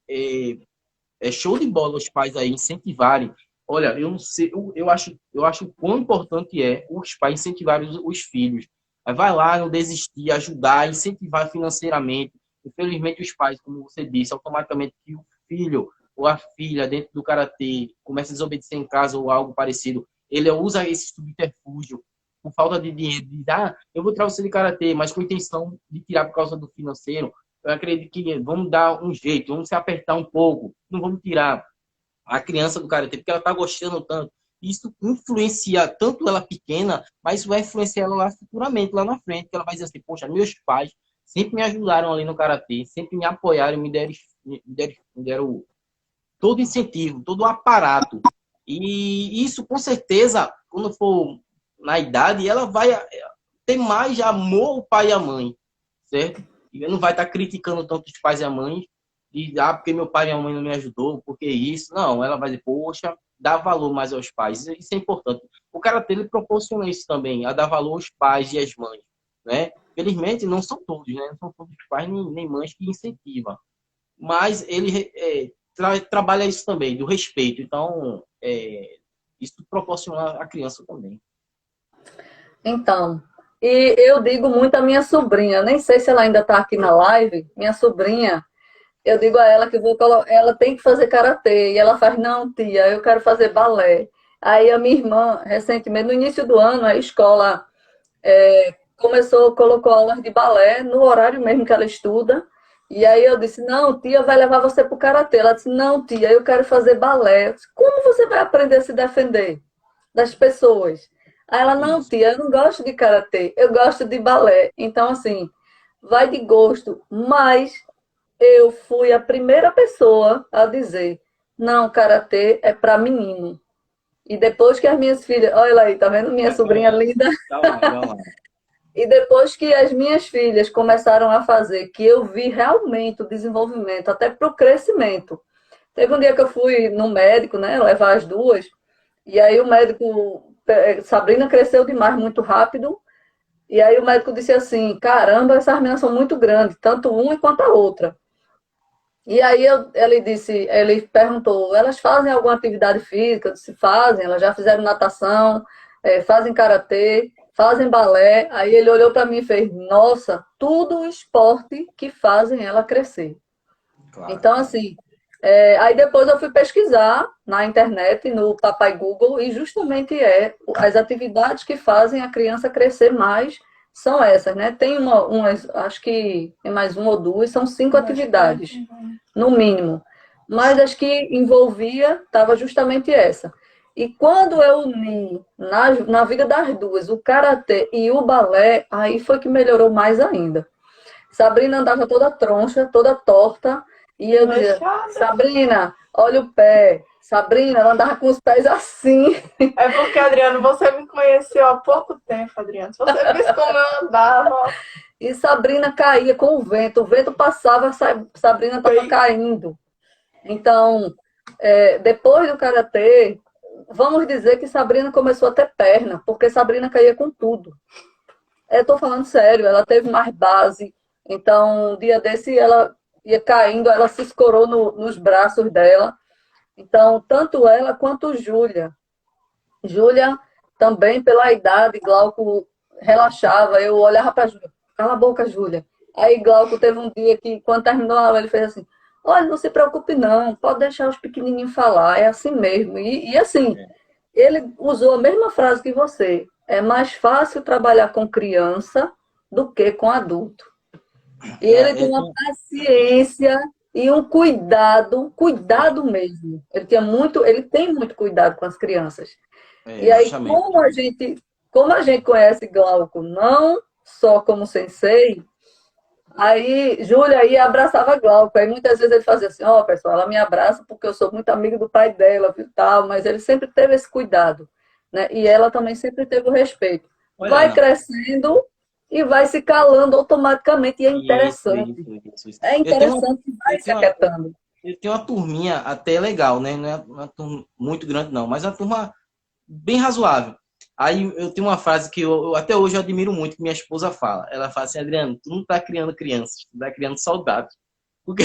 é show de bola os pais aí incentivarem. Olha, eu não sei, eu acho o quão importante é os pais incentivarem os filhos. Vai lá, não desistir, ajudar, incentivar financeiramente. Infelizmente, os pais, como você disse, automaticamente que o filho ou a filha dentro do karatê começa a desobedecer em casa ou algo parecido, ele usa esse subterfúgio por falta de dinheiro, de eu vou tirar você de karatê, mas com intenção de tirar por causa do financeiro. Eu acredito que vamos dar um jeito, vamos se apertar um pouco, não vamos tirar a criança do karatê, porque ela está gostando tanto. Isso influencia tanto ela pequena, mas isso vai influenciar ela lá futuramente, lá na frente, que ela vai dizer assim, poxa, meus pais sempre me ajudaram ali no karatê, sempre me apoiaram, me deram todo incentivo, todo o aparato. E isso, com certeza, quando for na idade, ela vai ter mais amor ao pai e à mãe, certo? E não vai estar criticando tanto os pais e a mãe, e porque meu pai e minha mãe não me ajudou, porque isso. Não, ela vai dizer, poxa, dá valor mais aos pais. Isso é importante. O karatê ele proporciona isso também, a dar valor aos pais e às mães, né? Felizmente, não são todos, né? Não são todos os pais nem mães que incentivam. Mas ele trabalha isso também, do respeito. Então, isso proporciona à criança também. Então, e eu digo muito à minha sobrinha, nem sei se ela ainda está aqui na live, minha sobrinha, eu digo a ela que ela tem que fazer karatê, e ela faz, não, tia, eu quero fazer balé. Aí a minha irmã, recentemente, no início do ano, a escola colocou aulas de balé no horário mesmo que ela estuda. E aí eu disse, não, tia, vai levar você para o karatê. Ela disse, não, tia, eu quero fazer balé. Eu disse, como você vai aprender a se defender das pessoas? Aí ela, não, Isso. tia, eu não gosto de karatê, eu gosto de balé. Então, assim, vai de gosto. Mas eu fui a primeira pessoa a dizer, não, karatê é para menino. E depois que as minhas filhas, olha aí, tá vendo minha sobrinha linda? Vai lá. E depois que as minhas filhas começaram a fazer, que eu vi realmente o desenvolvimento, até para o crescimento. Teve um dia que eu fui no médico, né, levar as duas. E aí o médico, Sabrina cresceu demais, muito rápido. E aí o médico disse assim, caramba, essas meninas são muito grandes, tanto uma quanto a outra. E aí ele perguntou, elas fazem alguma atividade física? Eu disse, fazem, elas já fizeram natação, fazem karatê, fazem balé. Aí ele olhou para mim e fez, nossa, tudo esporte que fazem ela crescer. Claro. Então, assim, aí depois eu fui pesquisar na internet, no Papai Google, e justamente as atividades que fazem a criança crescer mais são essas, né? Tem acho que tem mais uma ou duas, são 5 atividades, no mínimo. Mas as que envolvia, estava justamente essa. E quando eu uni na vida das duas, o karatê e o balé, aí foi que melhorou mais ainda. Sabrina andava toda troncha, toda torta, e eu dizia, Sabrina, olha o pé. Sabrina, ela andava com os pés assim. É porque, Adriano, você me conheceu há pouco tempo, Adriano. Se você visse como eu andava. E Sabrina caía com o vento passava, Sabrina estava caindo. Então, depois do karatê, vamos dizer que Sabrina começou a ter perna, porque Sabrina caía com tudo. Eu estou falando sério, ela teve mais base. Então, um dia desse, ela ia caindo, ela se escorou nos braços dela. Então, tanto ela quanto Júlia. Júlia, também pela idade, Glauco relaxava. Eu olhava para Júlia, cala a boca, Júlia. Aí Glauco teve um dia que, quando terminou a aula, ele fez assim, olha, não se preocupe não, pode deixar os pequenininhos falar, é assim mesmo. E assim, ele usou a mesma frase que você. É mais fácil trabalhar com criança do que com adulto. E ele tem uma paciência e um cuidado mesmo. Ele tem muito cuidado com as crianças. E aí, Justamente. como a gente conhece Glauco não só como sensei, aí Júlia aí abraçava Glauco. Aí muitas vezes ele fazia assim, ó, pessoal, ela me abraça porque eu sou muito amigo do pai dela, viu, tal, mas ele sempre teve esse cuidado, né? E ela também sempre teve o respeito. Vai crescendo e vai se calando automaticamente, e é interessante. Isso. É interessante que vai se aquietando. Eu tenho uma turminha até legal, né? Não é uma turma muito grande, não, mas é uma turma bem razoável. Aí eu tenho uma frase que até hoje eu admiro muito, que minha esposa fala. Ela fala assim, Adriano, tu não tá criando crianças, tu tá criando soldados. Porque,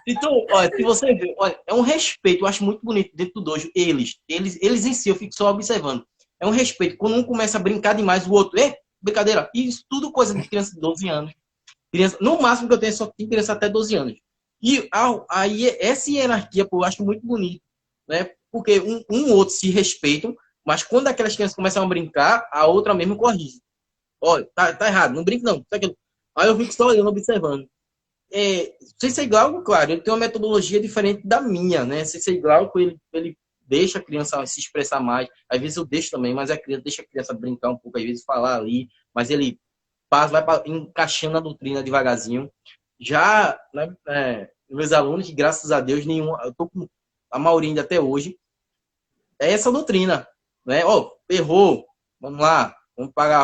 então, olha, se você ver, olha, é um respeito, eu acho muito bonito dentro do dojo, eles em si, eu fico só observando. É um respeito. Quando um começa a brincar demais, o outro, brincadeira, isso tudo coisa de criança de 12 anos. Criança, no máximo que eu tenho só tem criança até 12 anos. E aí essa hierarquia, pô, eu acho muito bonito, né? Porque um outro se respeitam, mas quando aquelas crianças começam a brincar, a outra mesmo corrige. Olha, tá errado, não brinque não. Aí eu fico só olhando, observando. Sensei Glauco, claro, ele tem uma metodologia diferente da minha, né? Sensei Glauco, ele deixa a criança se expressar mais. Às vezes eu deixo também, mas deixa a criança brincar um pouco, às vezes falar ali, mas ele vai encaixando a doutrina devagarzinho. Já, né, meus alunos, que graças a Deus, eu tô com a maioria ainda até hoje, é essa doutrina, né? Errou, vamos lá,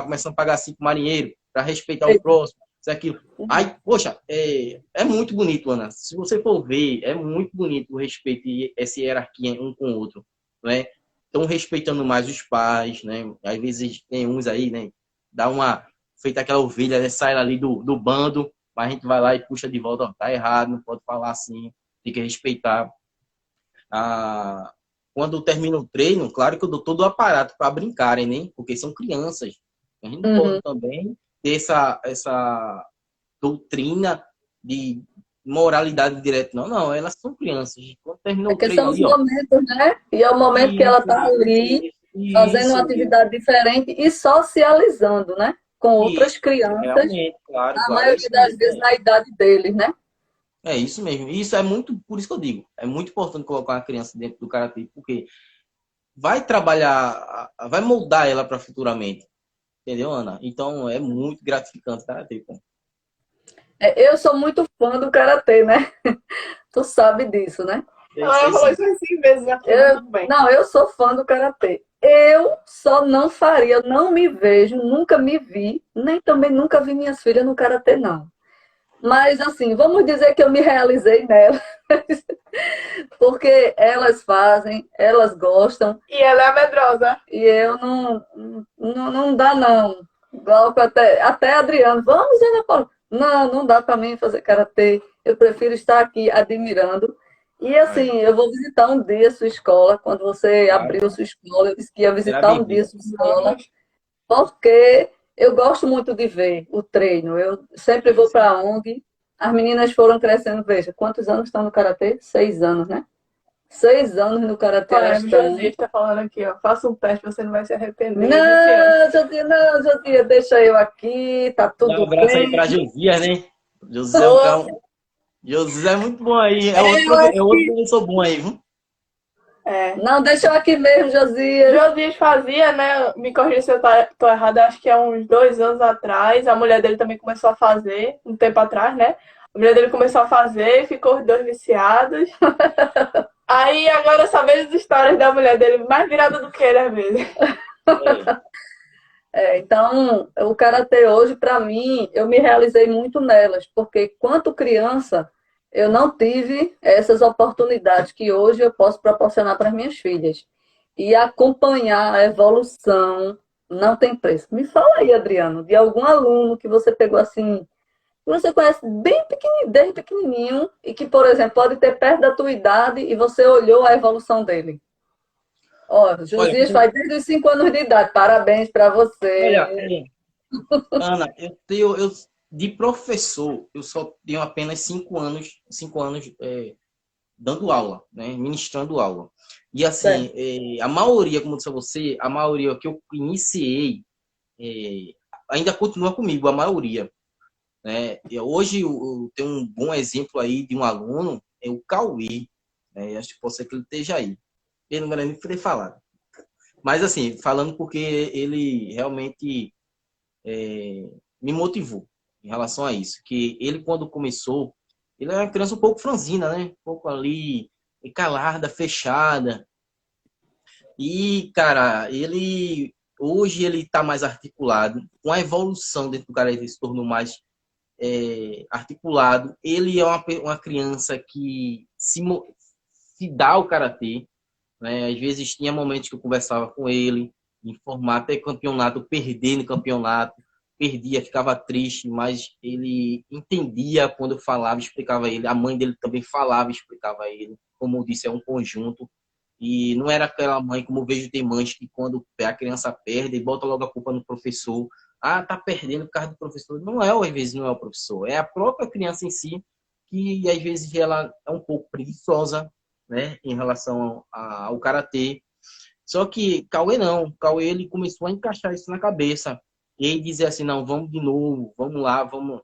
começando a pagar 5 marinheiros para respeitar o próximo, isso aquilo. Aí, poxa, é muito bonito, Ana. Se você for ver, é muito bonito o respeito e essa hierarquia um com o outro, né? Estão respeitando mais os pais, né? Às vezes tem uns aí, né? Feita aquela ovelha, né? Sai ali do bando, mas a gente vai lá e puxa de volta, ó, tá errado, não pode falar assim, tem que respeitar. Quando termina o treino, claro que eu dou todo o aparato para brincarem, né? Porque são crianças. A gente não pode também ter essa doutrina de moralidade direta. Não, elas são crianças. Quando terminou o treino são ali, os momentos, né? E é o momento que ela está ali, fazendo uma atividade diferente e socializando, né? Com outras crianças, realmente, claro, a maioria das vezes na idade deles, né? É isso mesmo. Isso é muito, por isso que eu digo, é muito importante colocar uma criança dentro do karatê, porque vai trabalhar, vai moldar ela para futuramente. Entendeu, Ana? Então é muito gratificante o karatê. Eu sou muito fã do karatê, né? Tu sabe disso, né? Ela falou isso 100 vezes aqui, tudo bem. Não, eu sou fã do karatê. Eu só não faria, eu não me vejo, nunca me vi, nem também nunca vi minhas filhas no karatê, não. Mas, assim, vamos dizer que eu me realizei nela, porque elas fazem, elas gostam, E ela é medrosa. e eu não dá, não. Igual que até Adriano, vamos, Ana Paula. Não, não dá para mim fazer karatê. Eu prefiro estar aqui admirando. E Aí, assim, eu vou visitar um dia a sua escola. Quando você claro, abriu sua escola, eu disse que ia será visitar um dia a bem-vindo. sua escola, Vamos. porque eu gosto muito de ver o treino. Eu sempre Sim, vou para sim. a ONG. As meninas foram crescendo, veja, quantos anos estão no karatê? 6 anos, né? 6 anos no karatê Olha, elas o estão. Josias está falando aqui, ó. Faça um teste, você não vai se arrepender. E é viciante. Não, Josia, não, Josia, deixa eu aqui, tá Dá um tudo abraço aí bem. para Josias, né? Josias é um Ô, cara. Josias é muito bom aí. eu É acho outro que. professor bom aí, viu? É. Não, deixa eu aqui mesmo, Josias. Josias fazia, né? Me corrija se eu tô errada, acho que há uns 2 anos atrás. A mulher dele também começou a fazer, um tempo atrás, né? A mulher dele começou a fazer, ficou os dois viciados. Aí agora só vejo as histórias da mulher dele mais virada do que ele, às vezes. É. Então, o karatê hoje, para mim, eu me realizei muito nelas, porque quanto criança, eu não tive essas oportunidades que hoje eu posso proporcionar para as minhas filhas. E acompanhar a evolução não tem preço. Me fala aí, Adriano, de algum aluno que você pegou assim, que você conhece bem pequenininho, desde pequenininho, e que, por exemplo, pode ter perto da tua idade e você olhou a evolução dele. Ó, Olha, Josias faz desde os 5 anos de idade. Parabéns para olha, você. Ana, de professor, eu só tenho apenas 5 anos dando aula, né? Ministrando aula. E assim, Certo. a maioria, como eu disse a você, a maioria que eu iniciei é, ainda continua comigo, a maioria, né? E hoje eu tenho um bom exemplo aí de um aluno, é o Cauê, né? Acho que pode ser que ele esteja aí. Ele não vai nem poder falar. Mas assim, falando porque ele realmente me motivou em relação a isso. Que ele, quando começou, ele era uma criança um pouco franzina, né? Um pouco ali, calada, fechada. E, cara, hoje ele está mais articulado. Com a evolução dentro do cara, ele se tornou mais articulado. Ele é uma criança que se dá ao karatê, né? Às vezes tinha momentos que eu conversava com ele, informar até campeonato, perder no campeonato, perdia, ficava triste, mas ele entendia quando eu falava, explicava a ele. A mãe dele também falava, explicava a ele. Como eu disse, é um conjunto. E não era aquela mãe, como eu vejo, tem mães que quando a criança perde, bota logo a culpa no professor. Ah, tá perdendo por causa do professor. Não é, às vezes, não é o professor. É a própria criança em si, que às vezes ela é um pouco preguiçosa, né, em relação ao karatê. Só que Cauê não. Cauê ele começou a encaixar isso na cabeça. E aí dizer assim, não, vamos de novo, vamos lá, vamos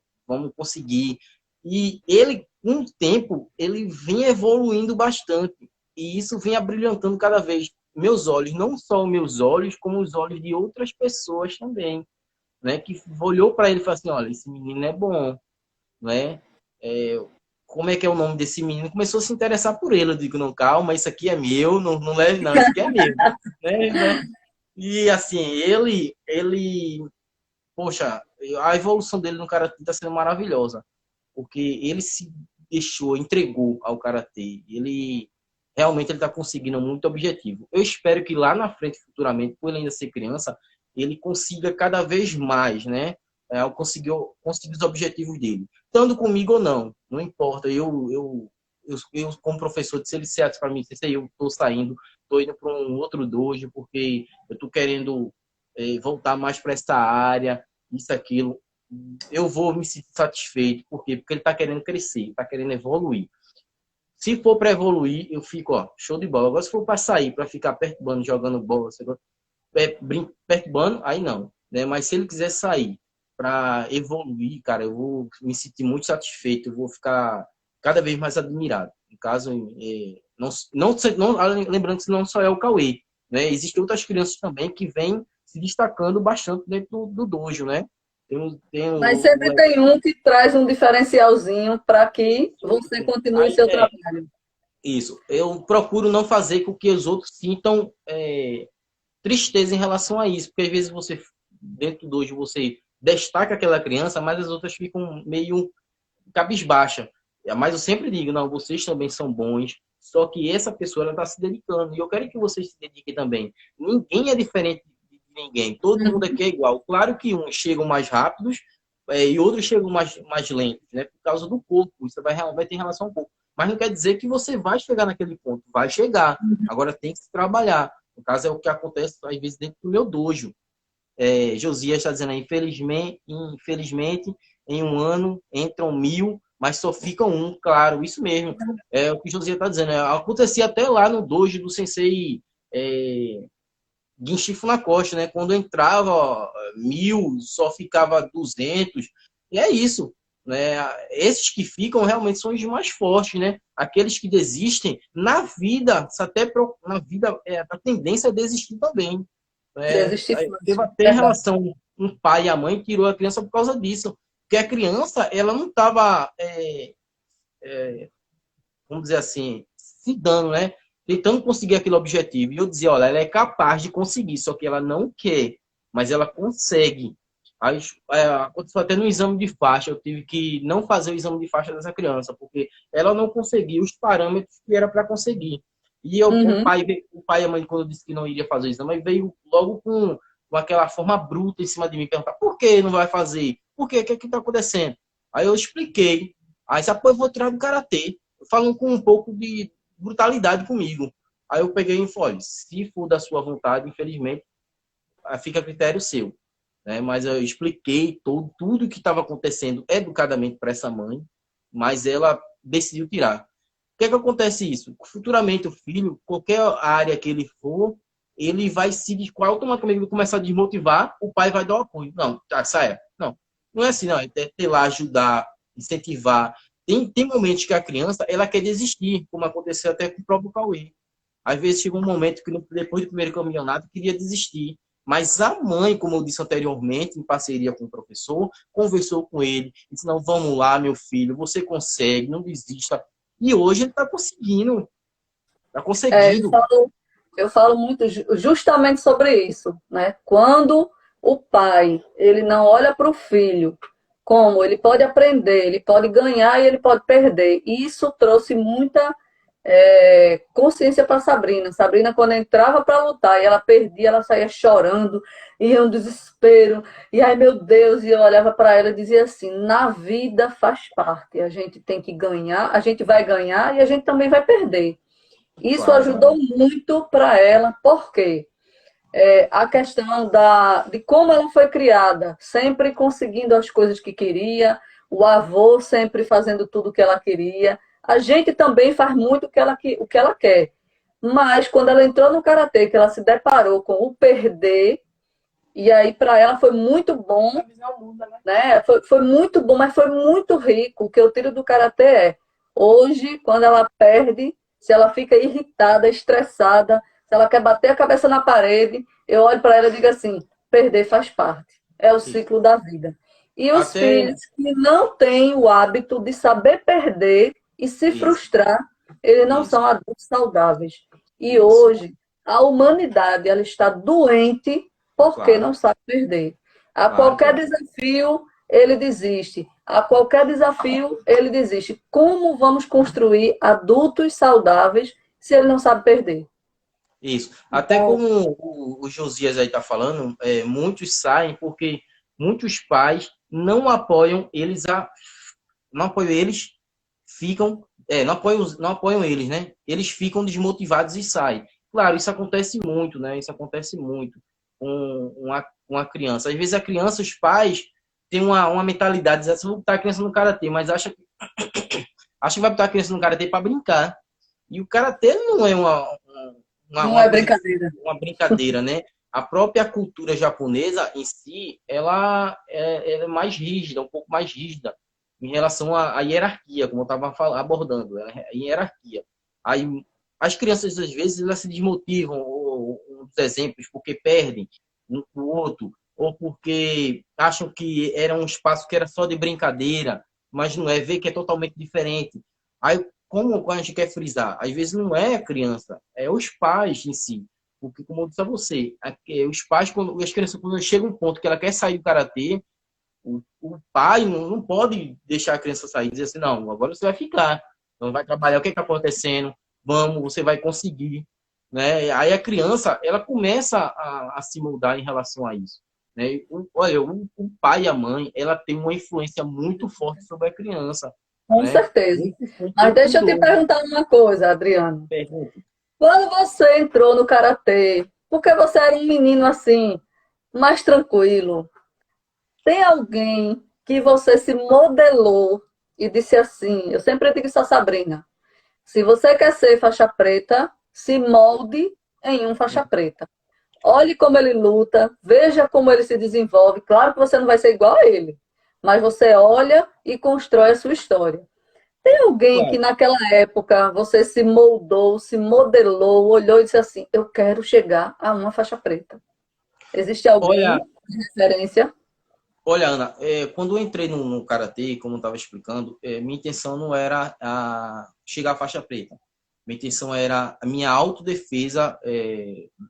conseguir. E ele, com o tempo, ele vem evoluindo bastante. E isso vem abrilhantando cada vez meus olhos, não só os meus olhos, como os olhos de outras pessoas também, né? Que olhou para ele e falou assim, olha, esse menino é bom, né? É, como é que é o nome desse menino? Começou a se interessar por ele. Eu digo, não, calma, isso aqui é meu, não, não leve, não, isso aqui é meu. Né? E assim, poxa, a evolução dele no Karatê está sendo maravilhosa, porque ele se deixou, entregou ao Karatê. Ele realmente ele está conseguindo muito objetivo. Eu espero que lá na frente, futuramente, por ele ainda ser criança, ele consiga cada vez mais, né? Conseguir os objetivos dele. Estando comigo ou não, não importa. Eu como professor, se ele certo para mim, se eu estou saindo, estou indo para um outro dojo, porque eu estou querendo voltar mais para essa área, isso, aquilo, eu vou me sentir satisfeito. Por quê? Porque ele está querendo crescer, está querendo evoluir. Se for para evoluir, eu fico, ó, show de bola. Agora, se for para sair, para ficar perturbando, jogando bola, perturbando, aí não. Né? Mas se ele quiser sair para evoluir, cara, eu vou me sentir muito satisfeito, eu vou ficar cada vez mais admirado. No caso, lembrando que não só é o Cauê, né? Existem outras crianças também que vêm se destacando bastante dentro do dojo, né? Tem Mas sempre tem um que traz um diferencialzinho para que você continue aí, seu trabalho. isso. Eu procuro não fazer com que os outros sintam tristeza em relação a isso, porque às vezes dentro do dojo, você destaca aquela criança, mas as outras ficam meio cabisbaixa. Mas eu sempre digo, não, vocês também são bons, só que essa pessoa ela está se dedicando. E eu quero que vocês se dediquem também. Ninguém é diferente de ninguém. Todo mundo aqui é igual. Claro que uns chegam mais rápidos e outros chegam mais lentos, né? Por causa do corpo. Isso vai ter relação ao corpo. Mas não quer dizer que você vai chegar naquele ponto. Vai chegar. Agora tem que se trabalhar. No caso, é o que acontece, às vezes, dentro do meu dojo. Josias está dizendo aí, infelizmente, em um ano entram 1000, mas só ficam um, claro, isso mesmo. É o que Josias está dizendo. Acontecia até lá no dojo do sensei Ginshi Funakoshi, né? Quando entrava 1000, só ficava 200. E é isso. Né? Esses que ficam realmente são os mais fortes, né? Aqueles que desistem, na vida, na vida, a tendência é desistir também. Desistir Teve fácil. até relação, um pai e a mãe tirou a criança por causa disso. Porque a criança, ela não estava, vamos dizer assim, se dando, né? Tentando conseguir aquele objetivo. E eu dizia, olha, ela é capaz de conseguir, só que ela não quer, mas ela consegue. Aí, aconteceu até no exame de faixa, eu tive que não fazer o exame de faixa dessa criança, porque ela não conseguiu os parâmetros que era para conseguir. E o pai e a mãe, quando disse que não iria fazer o exame, veio logo com aquela forma bruta em cima de mim, perguntar por que não vai fazer? Por quê? O que é que está acontecendo? Aí eu expliquei. Aí disse, pô, eu vou tirar do karatê. Falando com um pouco de brutalidade comigo. Aí eu peguei e falei, se for da sua vontade, infelizmente, fica a critério seu. Né? Mas eu expliquei tudo o que estava acontecendo educadamente para essa mãe, mas ela decidiu tirar. O que é que acontece isso? Futuramente o filho, qualquer área que ele for, ele vai automaticamente começar a desmotivar, o pai vai dar o apoio. Não, tá, saia. Não é assim, não. É ter lá, ajudar, incentivar. Tem momentos que a criança ela quer desistir, como aconteceu até com o próprio Cauê. Às vezes chega um momento que depois do primeiro campeonato queria desistir. Mas a mãe, como eu disse anteriormente, em parceria com o professor, conversou com ele, disse, não, vamos lá, meu filho, você consegue, não desista. E hoje ele está conseguindo. Está conseguindo. Eu falo muito justamente sobre isso, né? Quando o pai, ele não olha para o filho como ele pode aprender, ele pode ganhar e ele pode perder. E isso trouxe muita consciência para Sabrina. Sabrina, quando entrava para lutar e ela perdia, ela saía chorando, ia um desespero. E ai, meu Deus, e eu olhava para ela e dizia assim, na vida faz parte, a gente tem que ganhar, a gente vai ganhar e a gente também vai perder. Isso Claro. ajudou muito para ela, porque a questão de como ela foi criada, sempre conseguindo as coisas que queria, o avô sempre fazendo tudo o que ela queria. A gente também faz muito o que ela quer. Mas quando ela entrou no karatê, que ela se deparou com o perder, e aí para ela foi muito bom, né? Foi muito bom, mas foi muito rico. O que eu tiro do karatê hoje, quando ela perde, se ela fica irritada, estressada, se ela quer bater a cabeça na parede, eu olho para ela e digo assim, perder faz parte. É o ciclo da vida. E os filhos que não têm o hábito de saber perder e se frustrar, eles não são adultos saudáveis. E hoje, a humanidade ela está doente porque não sabe perder. A qualquer desafio, ele desiste. A qualquer desafio, ele desiste. Como vamos construir adultos saudáveis se ele não sabe perder? Isso. Até como o Josias aí está falando, muitos saem porque muitos pais não apoiam eles, não apoiam eles, né? Eles ficam desmotivados e saem. Claro, isso acontece muito, né? Isso acontece muito com uma criança. Às vezes a criança, os pais têm uma mentalidade, dizem assim, vou botar a criança no karatê, mas acha que vai botar a criança no karatê para brincar. E o karatê não é não é brincadeira. Uma brincadeira, né? A própria cultura japonesa em si, ela é mais rígida, um pouco mais rígida em relação à hierarquia, como eu estava abordando, a hierarquia. Aí, as crianças, às vezes, elas se desmotivam, ou uns exemplos, porque perdem um para o outro, ou porque acham que era um espaço que era só de brincadeira, mas não é, vê que é totalmente diferente. Aí, como a gente quer frisar, às vezes não é a criança, é os pais em si. Porque, como eu disse a você, os pais, quando as crianças, quando chega um ponto que ela quer sair do karatê, O pai não pode deixar a criança sair e dizer assim, não, agora você vai ficar, não vai trabalhar, o que está acontecendo? Vamos, você vai conseguir. Né? Aí a criança, ela começa a se moldar em relação a isso. Né? Olha, o pai e a mãe, ela tem uma influência muito forte sobre a criança. Com Né? certeza. Muito forte, Mas muito deixa eu te idoso. perguntar uma coisa, Adriano. Pergunta. Quando você entrou no karatê, porque você era um menino assim, mais tranquilo, tem alguém que você se modelou e disse assim, eu sempre digo isso a Sabrina, se você quer ser faixa preta, se molde em um faixa preta. Olhe como ele luta, veja como ele se desenvolve. Claro que você não vai ser igual a ele, mas você olha e constrói a sua história. Tem alguém que Claro. naquela época você se moldou, se modelou, olhou e disse assim, eu quero chegar a uma faixa preta. Existe Olha, alguém de referência? Olha, Ana, quando eu entrei no Karatê, como eu estava explicando, minha intenção não era chegar à faixa preta. Minha intenção era a minha autodefesa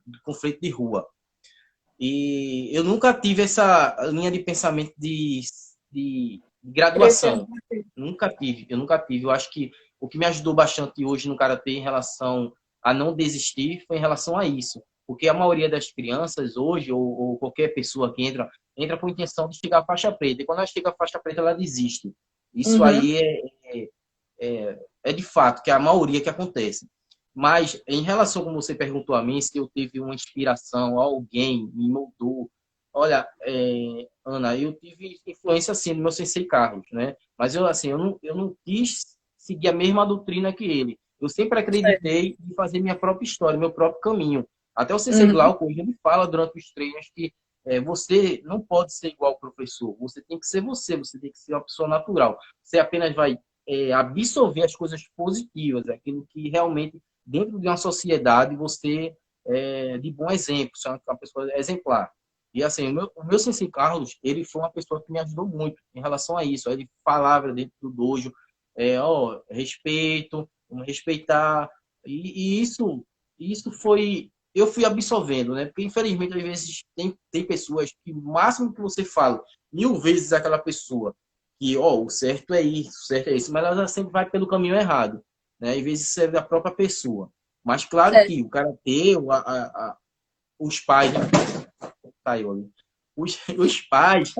do conflito de rua. E eu nunca tive essa linha de pensamento de graduação. Nunca tive, eu nunca tive. Eu acho que o que me ajudou bastante hoje no Karatê em relação a não desistir foi em relação a isso. Porque a maioria das crianças hoje, ou qualquer pessoa que entra com a intenção de chegar à faixa preta. E quando ela chega à faixa preta, ela desiste. Isso Uhum. aí é de fato que é a maioria que acontece. Mas em relação, como você perguntou a mim, se eu tive uma inspiração, alguém me moldou. Olha, Ana, eu tive influência assim no meu sensei Carlos, né? Mas eu não quis seguir a mesma doutrina que ele. Eu sempre acreditei em fazer minha própria história, meu próprio caminho. Até o sensei Uhum. Glauco, hoje, ele fala durante os treinos que você não pode ser igual ao professor. Você tem que ser você tem que ser uma pessoa natural. Você apenas vai absorver as coisas positivas, aquilo que realmente, dentro de uma sociedade, você é de bom exemplo, você é uma pessoa exemplar. E assim, o meu Sensei Carlos, ele foi uma pessoa que me ajudou muito em relação a isso. Ele falava dentro do dojo, respeito, vamos respeitar. E isso foi, eu fui absorvendo, né? Porque infelizmente às vezes tem pessoas que o máximo que você fala 1000 vezes aquela pessoa que, o certo é isso, o certo é isso, mas ela sempre vai pelo caminho errado, né? Às vezes isso é da própria pessoa. Mas claro Certo. que o karatê, os pais, né? Caiu ali. Os pais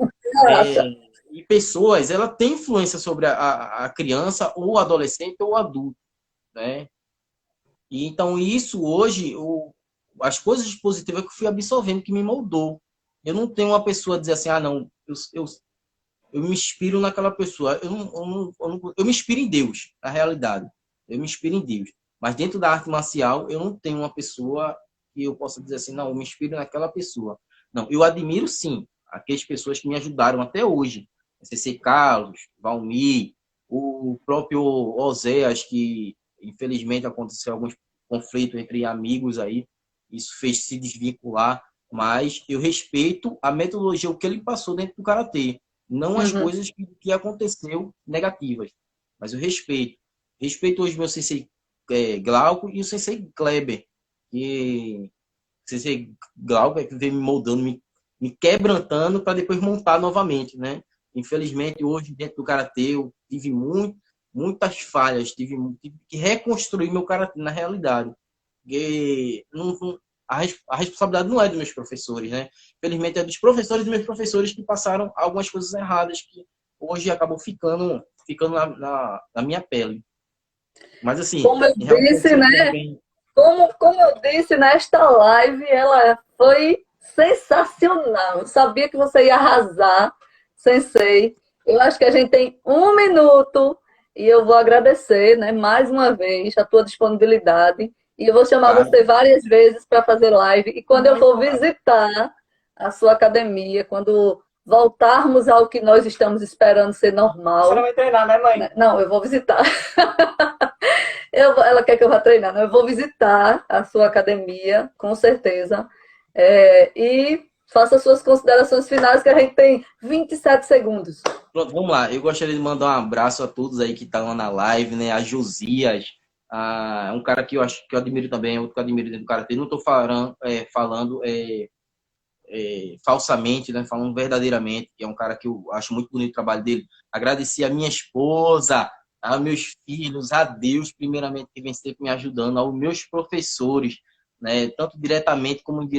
Acha? e pessoas, ela tem influência sobre a criança, ou adolescente, ou adulto, né? E então isso hoje, as coisas positivas que eu fui absorvendo, que me moldou. Eu não tenho uma pessoa dizer assim, não, eu me inspiro naquela pessoa. Eu me inspiro em Deus, na realidade. Eu me inspiro em Deus. Mas dentro da arte marcial, eu não tenho uma pessoa que eu possa dizer assim, não, eu me inspiro naquela pessoa. Não, eu admiro sim aquelas pessoas que me ajudaram até hoje. CC Carlos, Valmir, o próprio Oséias, que infelizmente aconteceu alguns conflitos entre amigos aí. Isso fez se desvincular. Mas eu respeito a metodologia, o que ele passou dentro do Karatê. Não as Uhum. coisas que aconteceu negativas, mas eu respeito. Respeito hoje meu sensei Glauco e o sensei Kleber. Que o sensei Glauco é que vem me moldando, me quebrantando para depois montar novamente, né? Infelizmente, hoje, dentro do Karatê, eu tive muitas falhas, tive que reconstruir meu Karatê na realidade. Porque a responsabilidade não é dos meus professores, né? Infelizmente, é dos professores e meus professores que passaram algumas coisas erradas que hoje acabam ficando na minha pele. Mas, assim, Como eu em relação a disse, você né? também, Como eu disse nesta live, ela foi sensacional. Eu sabia que você ia arrasar, Sensei. Eu acho que a gente tem 1 minuto e eu vou agradecer, né, mais uma vez a tua disponibilidade. E eu vou chamar claro, você várias vezes para fazer live. E quando eu for claro. visitar a sua academia, quando voltarmos ao que nós estamos esperando ser Você não normal, vai treinar, né, mãe? né? Não, eu vou visitar. Ela quer que eu vá treinar, não? Eu vou visitar a sua academia, com certeza. E faça suas considerações finais, que a gente tem 27 segundos. Pronto, vamos lá. Eu gostaria de mandar um abraço a todos aí que estão na live, né? A Josias, é um cara que eu acho que eu admiro também, outro que eu admiro dentro do Karatê. Não estou falando falsamente, né? Falando verdadeiramente, que é um cara que eu acho muito bonito o trabalho dele. Agradecer a minha esposa, aos meus filhos, a Deus, primeiramente, que vem sempre me ajudando, aos meus professores, né? Tanto diretamente como indiretamente.